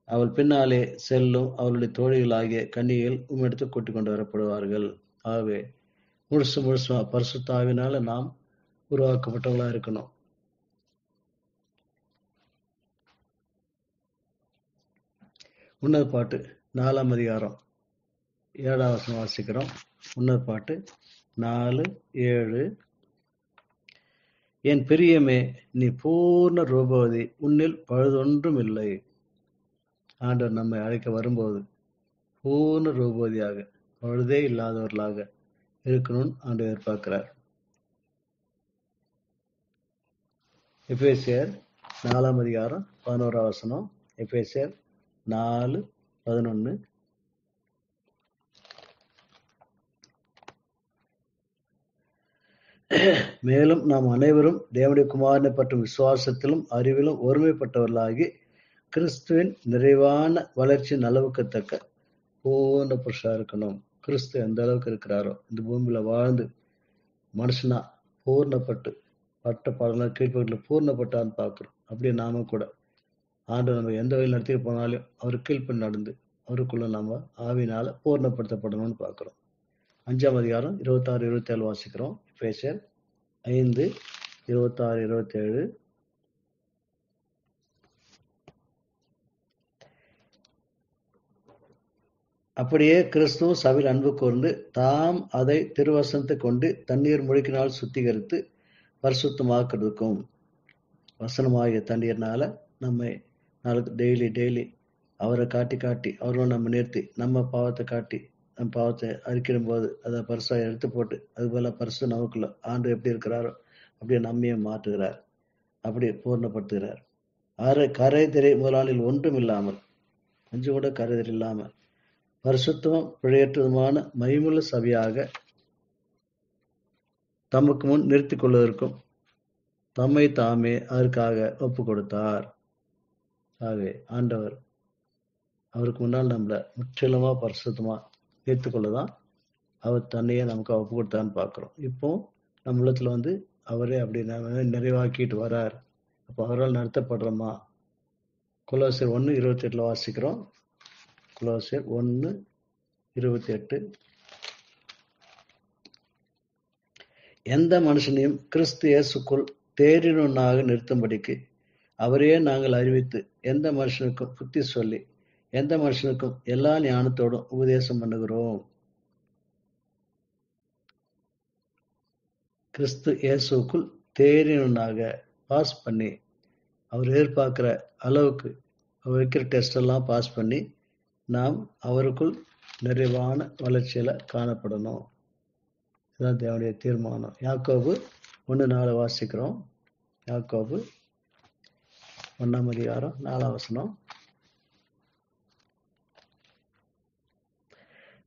அவள் பின்னாலே செல்லும் அவளுடைய தோழிகளாகிய கன்னிகைகள் உம்மிடத்தில் கூட்டிக் கொண்டு வரப்படுவார்கள். ஆகவே முழுசுமா பரிசுத்தாவினால நாம் உருவாக்கப்பட்டவங்களா இருக்கணும். உன்னத பாட்டு 4ஆம் அதிகாரம் 7ஆம் வசனம் வாசிக்கிறோம். உன்னத பாட்டு 4:7. என் பிரியமே, நீ பூர்ண ரூபவதி, உன்னில் பழுதொன்றும் இல்லை. ஆண்டவர் நம்மை அழைக்க வரும்போது பூர்ண ரூபவதியாக பழுதே இல்லாதவர்களாக இருக்கணும்னு ஆண்டவர் எதிர்பார்க்கிறார். எபேசியர் 4ஆம் அதிகாரம் 11ஆம் வசனம். எபேசியர் 4:11. மேலும் நாம் அனைவரும் தேவனுடைய குமாரனை பற்றும் விசுவாசத்திலும் அறிவிலும் ஒருமைப்பட்டவர்களாகி கிறிஸ்துவின் நிறைவான வளர்ச்சியின் அளவுக்கு தக்க பூர்ண புருஷா இருக்கணும். கிறிஸ்து எந்த அளவுக்கு இருக்கிறாரோ இந்த பூமியில வாழ்ந்து மனுஷனா பூர்ணப்பட்டு பட்ட பாடலாம் கீழ்ப்பட்டில் பூர்ணப்பட்டான்னு பார்க்கிறோம். அப்படியே நாம கூட ஆண்டு நம்ம எந்த வகையில் நடத்தி போனாலும் அவர் கீழ்ப்படி நடந்து அவருக்குள்ள நம்ம ஆவினால பூர்ணப்படுத்தப்படணும்னு பார்க்கிறோம். 5ஆம் அதிகாரம் 26, 27 வாசிக்கிறோம். எபேசியர் 5, 26, 27. அப்படியே கிறிஸ்துவ சபையில் அன்பு கூர்ந்து தாம் அதை திருவசனத்தை கொண்டு தண்ணீர் முழுக்கினால் சுத்திகரித்து பரிசுத்தமாக்குறதுக்கும், வசனமாகிய தண்ணீர்னால நம்மை நாளுக்கு டெய்லி அவரை காட்டி அவரோட நம்ம நிறுத்தி நம்ம பாவத்தை காட்டி நம்ம பாவத்தை அறிக்கிடும் போது அதை பரிசா எடுத்து போட்டு அது போல பரிசு நமக்குள்ள ஆண்டு எப்படி இருக்கிறாரோ அப்படியே நம்மையும் மாற்றுகிறார், அப்படியே பூர்ணப்படுத்துகிறார். கரை திரை முதலாளில் ஒன்றும் இல்லாமல், கொஞ்சம் கூட கரைதிரை இல்லாமல் பரிசுத்தமும் பிழையற்றதுமான மகிமுள்ள சபையாக தமக்கு முன் நிறுத்திக் கொள்வதற்கும் தம்மை தாமே அதற்காக ஒப்பு கொடுத்தார். ஆகவே ஆண்டவர் அவருக்கு முன்னால் நம்மள முற்றிலுமா பரிசுத்தமா ஏற்றுக்கொள்ளதான் அவர் தன்னையே நமக்கு ஒப்பு கொடுத்தான்னு பார்க்கிறோம். இப்போ நம்ம உள்ளத்துல அவரே அப்படி நிறைவாக்கிட்டு வரார். அப்போ அவரால் நடத்தப்படுறோமா? கொலோசியர் 1:28 வாசிக்கிறோம். கொலோசியர் 1:28. எந்த மனுஷனையும் கிறிஸ்து இயேசுக்குள் தேறினவனாக நிறுத்தும்படிக்கு அவரையே நாங்கள் அறிவித்து எந்த மனுஷனுக்கும் புத்தி சொல்லி எந்த மனுஷனுக்கும் எல்லா ஞானத்தோடும் உபதேசம் பண்ணுகிறோம். கிறிஸ்து இயேசுக்குள் தேறினவனாக பாஸ் பண்ணி அவர் எதிர்பார்க்கிற அளவுக்கு அவர் வைக்கிற டெஸ்ட் எல்லாம் பாஸ் பண்ணி நாம் அவருக்குள் நிறைவான வளர்ச்சியில காணப்படணும். இதுதான் தேவனுடைய தீர்மானம். யாக்கோபு 1:4 வாசிக்கிறோம். யாக்கோபு 1ஆம் அதிகாரம் 4ஆம் வசனம்.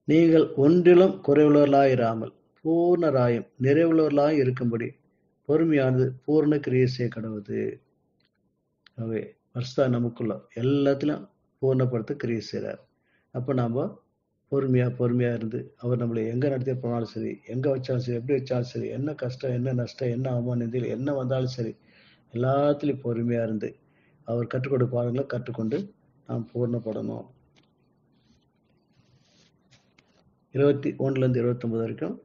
நீங்கள் ஒன்றிலும் குறைவுள்ளவர்களாயிராமல் பூர்ணராயும் நிறைவுள்ளவர்களாய் இருக்கும்படி பொறுமையானது பூர்ண கிரியை செய்ய கடவுது. அவை வருஷா நமக்குள்ள எல்லாத்திலும் பூர்ணப்படுத்த கிரியை செய்கிறார். அப்போ நாம பொறுமையா இருந்து அவர் நம்மளை எங்க நடத்தி போனாலும் சரி, எங்க வச்சாலும் சரி, எப்படி வச்சாலும் சரி, என்ன கஷ்டம், என்ன நஷ்டம், என்ன அவமானம், என்ன வந்தாலும் சரி, எல்லாத்துலயும் பொறுமையா இருந்து அவர் கற்றுக் கொடுக்கும் பாடங்களை கற்றுக்கொண்டு நாம் பூர்ணப்படணும். 21 29 வரைக்கும்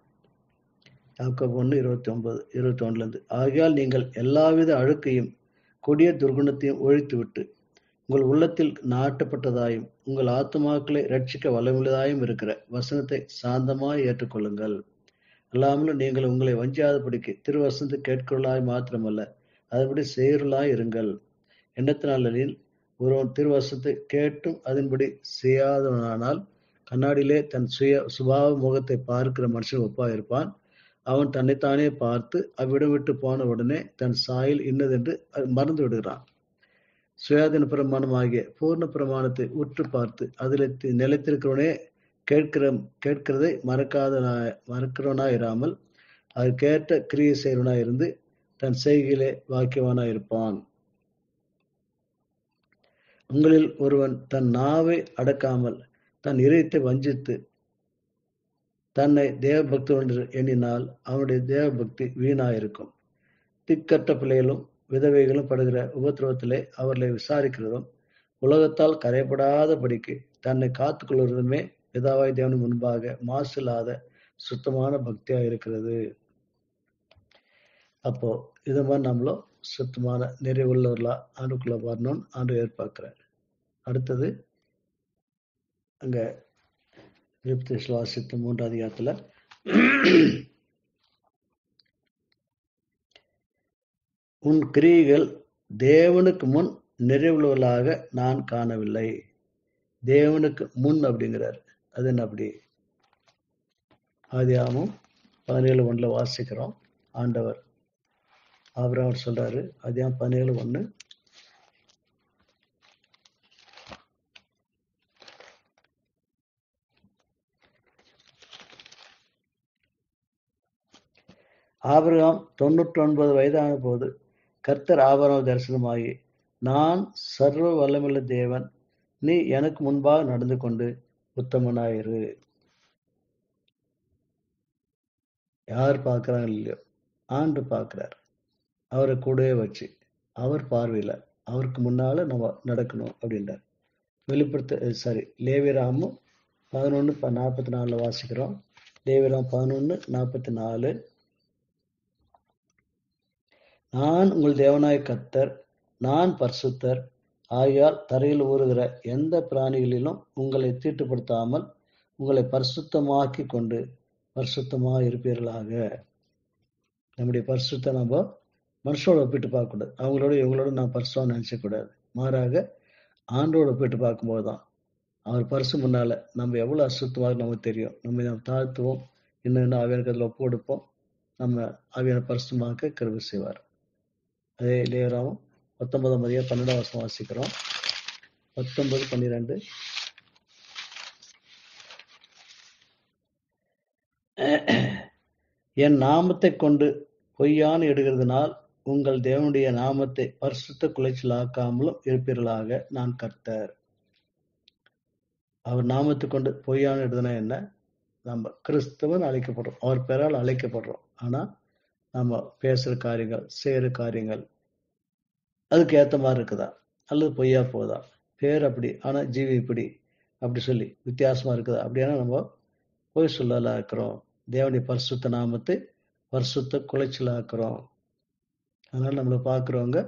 யாக்கோபு 1:29-21 ஆகையால் நீங்கள் எல்லாவித அழுக்கையும் கொடிய துர்குணத்தையும் ஒழித்துவிட்டு உங்கள் உள்ளத்தில் நாட்டப்பட்டதாயும் உங்கள் ஆத்துமாக்களை ரட்சிக்க வல்லமுள்ளதாயும் இருக்கிற வசனத்தை சாந்தமாய் ஏற்றுக்கொள்ளுங்கள். அல்லாமலும் நீங்கள் உங்களை வஞ்சியாதபடிக்கு திருவசனத்தை கேட்கிறவர்களாய் மாத்திரமல்ல, அதுபடி செய்கிறவர்களாய் இருங்கள். எண்ணத்தினாலில் ஒருவன் திருவசனத்தை கேட்டும் அதன்படி செய்யாதவனானால் கண்ணாடியிலே தன் சுபாவ முகத்தை பார்க்கிற மனுஷன் ஒப்பாயிருப்பான். அவன் தன்னைத்தானே பார்த்து அவ்விடம் விட்டு போன உடனே தன் சாயல் இன்னதென்று மறந்து விடுகிறான். சுயாதீன பிரமாணமாகிய பூர்ண பிரமாணத்தை உற்று பார்த்து அதில் நிலைத்திருக்கிறவனே கேட்கிறதை மறக்கிறவனாயிராமல் அதற்கேற்ற கிரியை செய்கிறவனாயிருந்து தன் செய்கையிலே வாக்கியவானாயிருப்பான். உங்களில் ஒருவன் தன் நாவை அடக்காமல் தன் இதயத்தை வஞ்சித்து தன்னை தேவபக்தி ஒன்று எண்ணினால் அவனுடைய தேவபக்தி வீணாயிருக்கும். திக்கற்ற பிள்ளைகளும் விதவைகளும் படுகிற உபத்திரவத்திலே அவர்களை விசாரிக்கிறதும் உலகத்தால் கரைப்படாதபடிக்கு தன்னை காத்துக்கொள்வதுமே பிதாவாய் தேவன் முன்பாக மாசு இல்லாத சுத்தமான பக்தியா இருக்கிறது. அப்போ இது மாதிரி நம்மளும் சுத்தமான நிறைவுள்ளவர்களா ஆண்டுக்குள்ள வரணும்னு ஆண்டு எதிர்பார்க்கிறார். அடுத்தது அங்க வாசித்த 3 அதிகாரத்துல உன் கிரியைகள் தேவனுக்கு முன் நிறைவுள்ளவர்களாக நான் காணவில்லை. தேவனுக்கு முன் அப்படிங்கிறார். அது என்ன அப்படி? ஆதியாகமம் 17:1 வாசிக்கிறோம். ஆண்டவர் ஆபிரகாம் சொல்றாரு, ஆதியாகமம் 17:1, ஆபிரகாம் 99 வயதான போது கர்த்தர் ஆபிரகாம் தரிசனமாகி, நான் சர்வ வல்லமுள்ள தேவன், நீ எனக்கு முன்பாக நடந்து கொண்டு உத்தமனாயிரு. யார் பார்க்கிறாங்க இல்லையோ, ஆண்டு பார்க்கிறார். அவரை கூடவே வச்சு அவர் பார்வையில அவருக்கு முன்னால நம்ம நடக்கணும் அப்படின்றார். லேவியராகமம் 11:44 வாசிக்கிறோம். லேவியராகமம் 11:44, நான் உங்கள் தேவனாய கர்த்தர், நான் பரிசுத்தர் ஆகையால் தரையில் ஊறுகிற எந்த பிராணிகளிலும் உங்களை தீட்டுப்படுத்தாமல் உங்களை பரிசுத்தமாக்கி கொண்டு பரிசுத்தமாக இருப்பீர்களாக. நம்முடைய பரிசுத்த நம்ம மனுஷோட ஒப்பிட்டு பார்க்கக்கூடாது. அவங்களோட இவங்களோட நான் பரிசுத்தம் நினைச்சக்கூடாது. மாறாக ஆண்டோட ஒப்பிட்டு பார்க்கும்போது தான் அவர் பரிசு முன்னால நம்ம எவ்வளவு அசுத்தமாக நமக்கு தெரியும். நம்ம தாழ்த்துவோம், இன்னும் ஆவியானுக்கு அதில் ஒப்பு கொடுப்போம். நம்ம ஆவியான பரிசுத்தமாக்க கிருபை செய்வார். அதே லேவியராகமம் 19:12 வாசிக்கிறோம். 19:12, என் நாமத்தை கொண்டு பொய்யான இடுகிறதுனால் உங்கள் தேவனுடைய நாமத்தை பரிசுத்த குலைச்சலாக்காமலும் இருப்பீர்களாக, நான் கர்த்தர். அவர் நாமத்தை கொண்டு பொய்யான இடுதுனா என்ன? நம்ம கிறிஸ்தவன் அழைக்கப்படுறோம், அவர் பெயரால் அழைக்கப்படுறோம். ஆனா நம்ம பேசுற காரியங்கள், செய்யற காரியங்கள் அதுக்கு ஏத்த மாதிரி இருக்குதா, அல்லது பொய்யா போதா? பேர் அப்படி ஆனா ஜீவி இப்படி அப்படி சொல்லி வித்தியாசமா இருக்குதா? அப்படின்னா நம்ம பொய் சொல்லலா இருக்கிறோம். தேவனுடைய பரிசுத்த நாமத்தை பரிசுத்த குலைச்சலாக்குறோம். அதனால நம்மளை பார்க்குறவங்க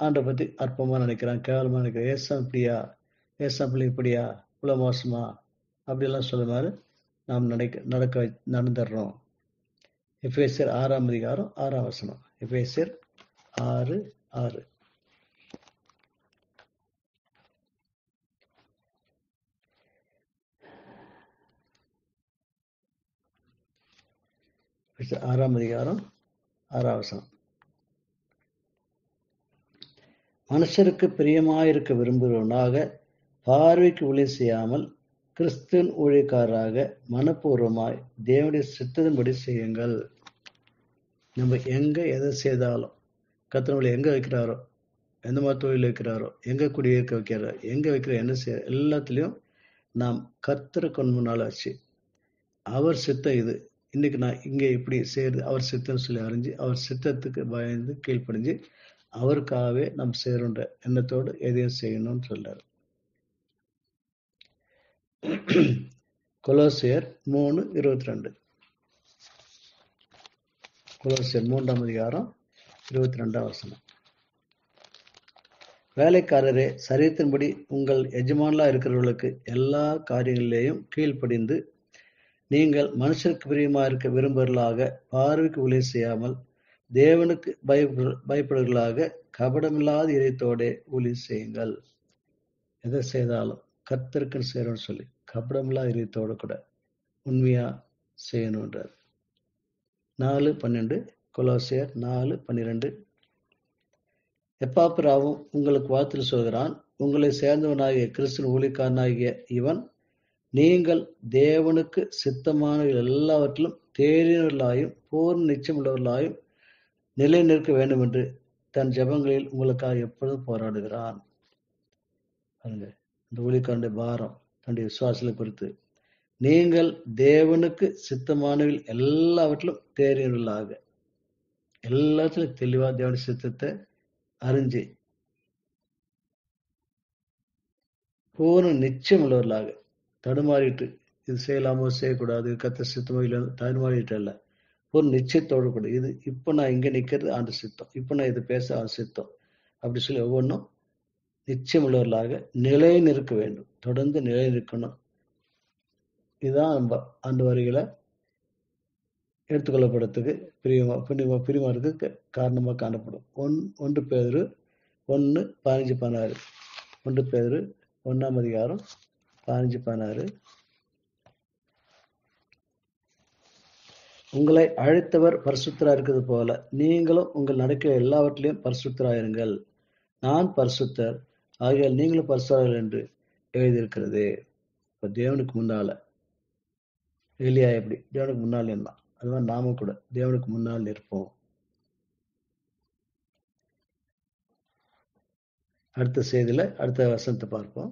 ஆண்டை பத்தி அற்பமா நினைக்கிறான், கேவலமா நினைக்கிறான். ஏசம் இப்படியா, ஏசம் பிள்ளை இப்படியா, இவ்வளவு மோசமா அப்படியெல்லாம் சொல்ல மாதிரி நாம் நடந்துடுறோம். எபேசியர் 6:6. எபேசியர் 6:6. அதிகாரம் 6. மனுஷருக்கு பிரியமாயிருக்க விரும்புகிறவனாக பார்வைக்கு ஊழியம் செய்யாமல் கிறிஸ்துவின் ஊழியக்காரராக மனப்பூர்வமாய் தேவனுடைய சித்தத்தின்படி செய்யுங்கள். நம்ம எங்க எதை செய்தாலும் கர்த்தர் நம்மளை எங்க வைக்கிறாரோ, எந்த மாதிரி தொழில் வைக்கிறாரோ, எங்க குடியிருக்க வைக்கிறாரோ, எங்க வைக்கிற என்ன செய்ய எல்லாத்துலயும் நாம் கர்த்தரை கொண்டு முன்னால வச்சு அவர் சித்தம் இது, இன்னைக்கு நான் இங்க இப்படி செய்யறது அவர் சித்தம் சொல்லி அறிஞ்சு அவர் சித்தத்துக்கு பயந்து கீழ்ப்படிஞ்சு அவருக்காகவே நம்ம செய்யறோன்ற எண்ணத்தோடு எதையும் செய்யணும்னு சொல்றாரு. கொலோசியர் 3:22. கொலோசியர் 3ஆம் அதிகாரம் 22ஆம் வசனம். வேலைக்காரரே, சரீரத்தின்படி உங்கள் எஜமானலா இருக்கிறவர்களுக்கு எல்லா காரியங்களிலேயும் கீழ்ப்படிந்து நீங்கள் மனுஷருக்கு பிரியமா இருக்க விரும்புவர்களாக, பார்வைக்கு ஊழியம் செய்யாமல் தேவனுக்கு பயப்படுவர்களாக கபடமில்லாத இதயத்தோட ஊழியம் செய்யுங்கள். எதை செய்தாலும் கர்த்தருக்கு செய்யணும்னு சொல்லி கபடமில்லாத இதயத்தோட கூட உண்மையா செய்யணுன்றார். 4:12. கொலோசியர் 4:12. எப்பாப்பிராவும் உங்களுக்கு வாழ்த்தில் சொல்கிறான். உங்களை சேர்ந்தவனாகிய கிறிஸ்துவின் ஊழியக்காரனாகிய இவன் நீங்கள் தேவனுக்கு சித்தமான எல்லாவற்றிலும் தேறினவர்களாயும் பூர்ண நிச்சயம் உள்ளவர்களாயும் நிலை நிற்க வேண்டும் என்று தன் ஜெபங்களில் உங்களுக்காக எப்பொழுதும் போராடுகிறான். இந்த ஊழியக்காரனுடைய பாரம் தன்னுடைய விசுவாசத்தை குறித்து, நீங்கள் தேவனுக்கு சித்தமானவில் எல்லாவற்றிலும் தேறினவர்களாக, எல்லாத்திலும் தெளிவா தேவனுடைய சித்தத்தை அறிஞ்சு பூர்ண நிச்சயம் உள்ளவர்களாக, தடுமாறிட்டு இது செய்யலாமோ செய்யக்கூடாது கர்த்தர் சித்தமோ இல்லை தடுமாறிட்டு அல்ல, பூர்ண நிச்சயத்தோடு கூட இது இப்போ நான் இங்க நிக்கிறது ஆண்டு சித்தம், இப்போ நான் இது பேச ஆண்டு சித்தம் அப்படி சொல்லி ஒவ்வொன்றும் நிச்சயம் உள்ளவர்களாக நிலை நிற்க வேண்டும். தொடர்ந்து நிலை நிற்கணும். இதுதான் நம்ம ஆண்டு வரிகளை எடுத்துக்கொள்ளப்படுறதுக்கு பிரிமாறதுக்கு காரணமாக காணப்படும். 1 பேதுரு 1:15-16. 1 பேதுரு 1ஆம் அதிகாரம் 15-16. உங்களை அழைத்தவர் பரிசுத்தரா இருக்கிறது போல நீங்களும் உங்கள் நடக்கிற எல்லாவற்றிலையும் பரிசுத்தராயிருங்கள். நான் பரிசுத்தர் ஆகையால் நீங்களும் பரிசுத்தர்கள் என்று எழுதியிருக்கிறது. இப்ப தேவனுக்கு முன்னால எலியா எப்படி தேவனுக்கு முன்னால் இருந்தான், அதுதான் நாம கூட தேவனுக்கு முன்னால் இருப்போம். அடுத்த செய்தியில அடுத்த வசனத்தை பார்ப்போம்.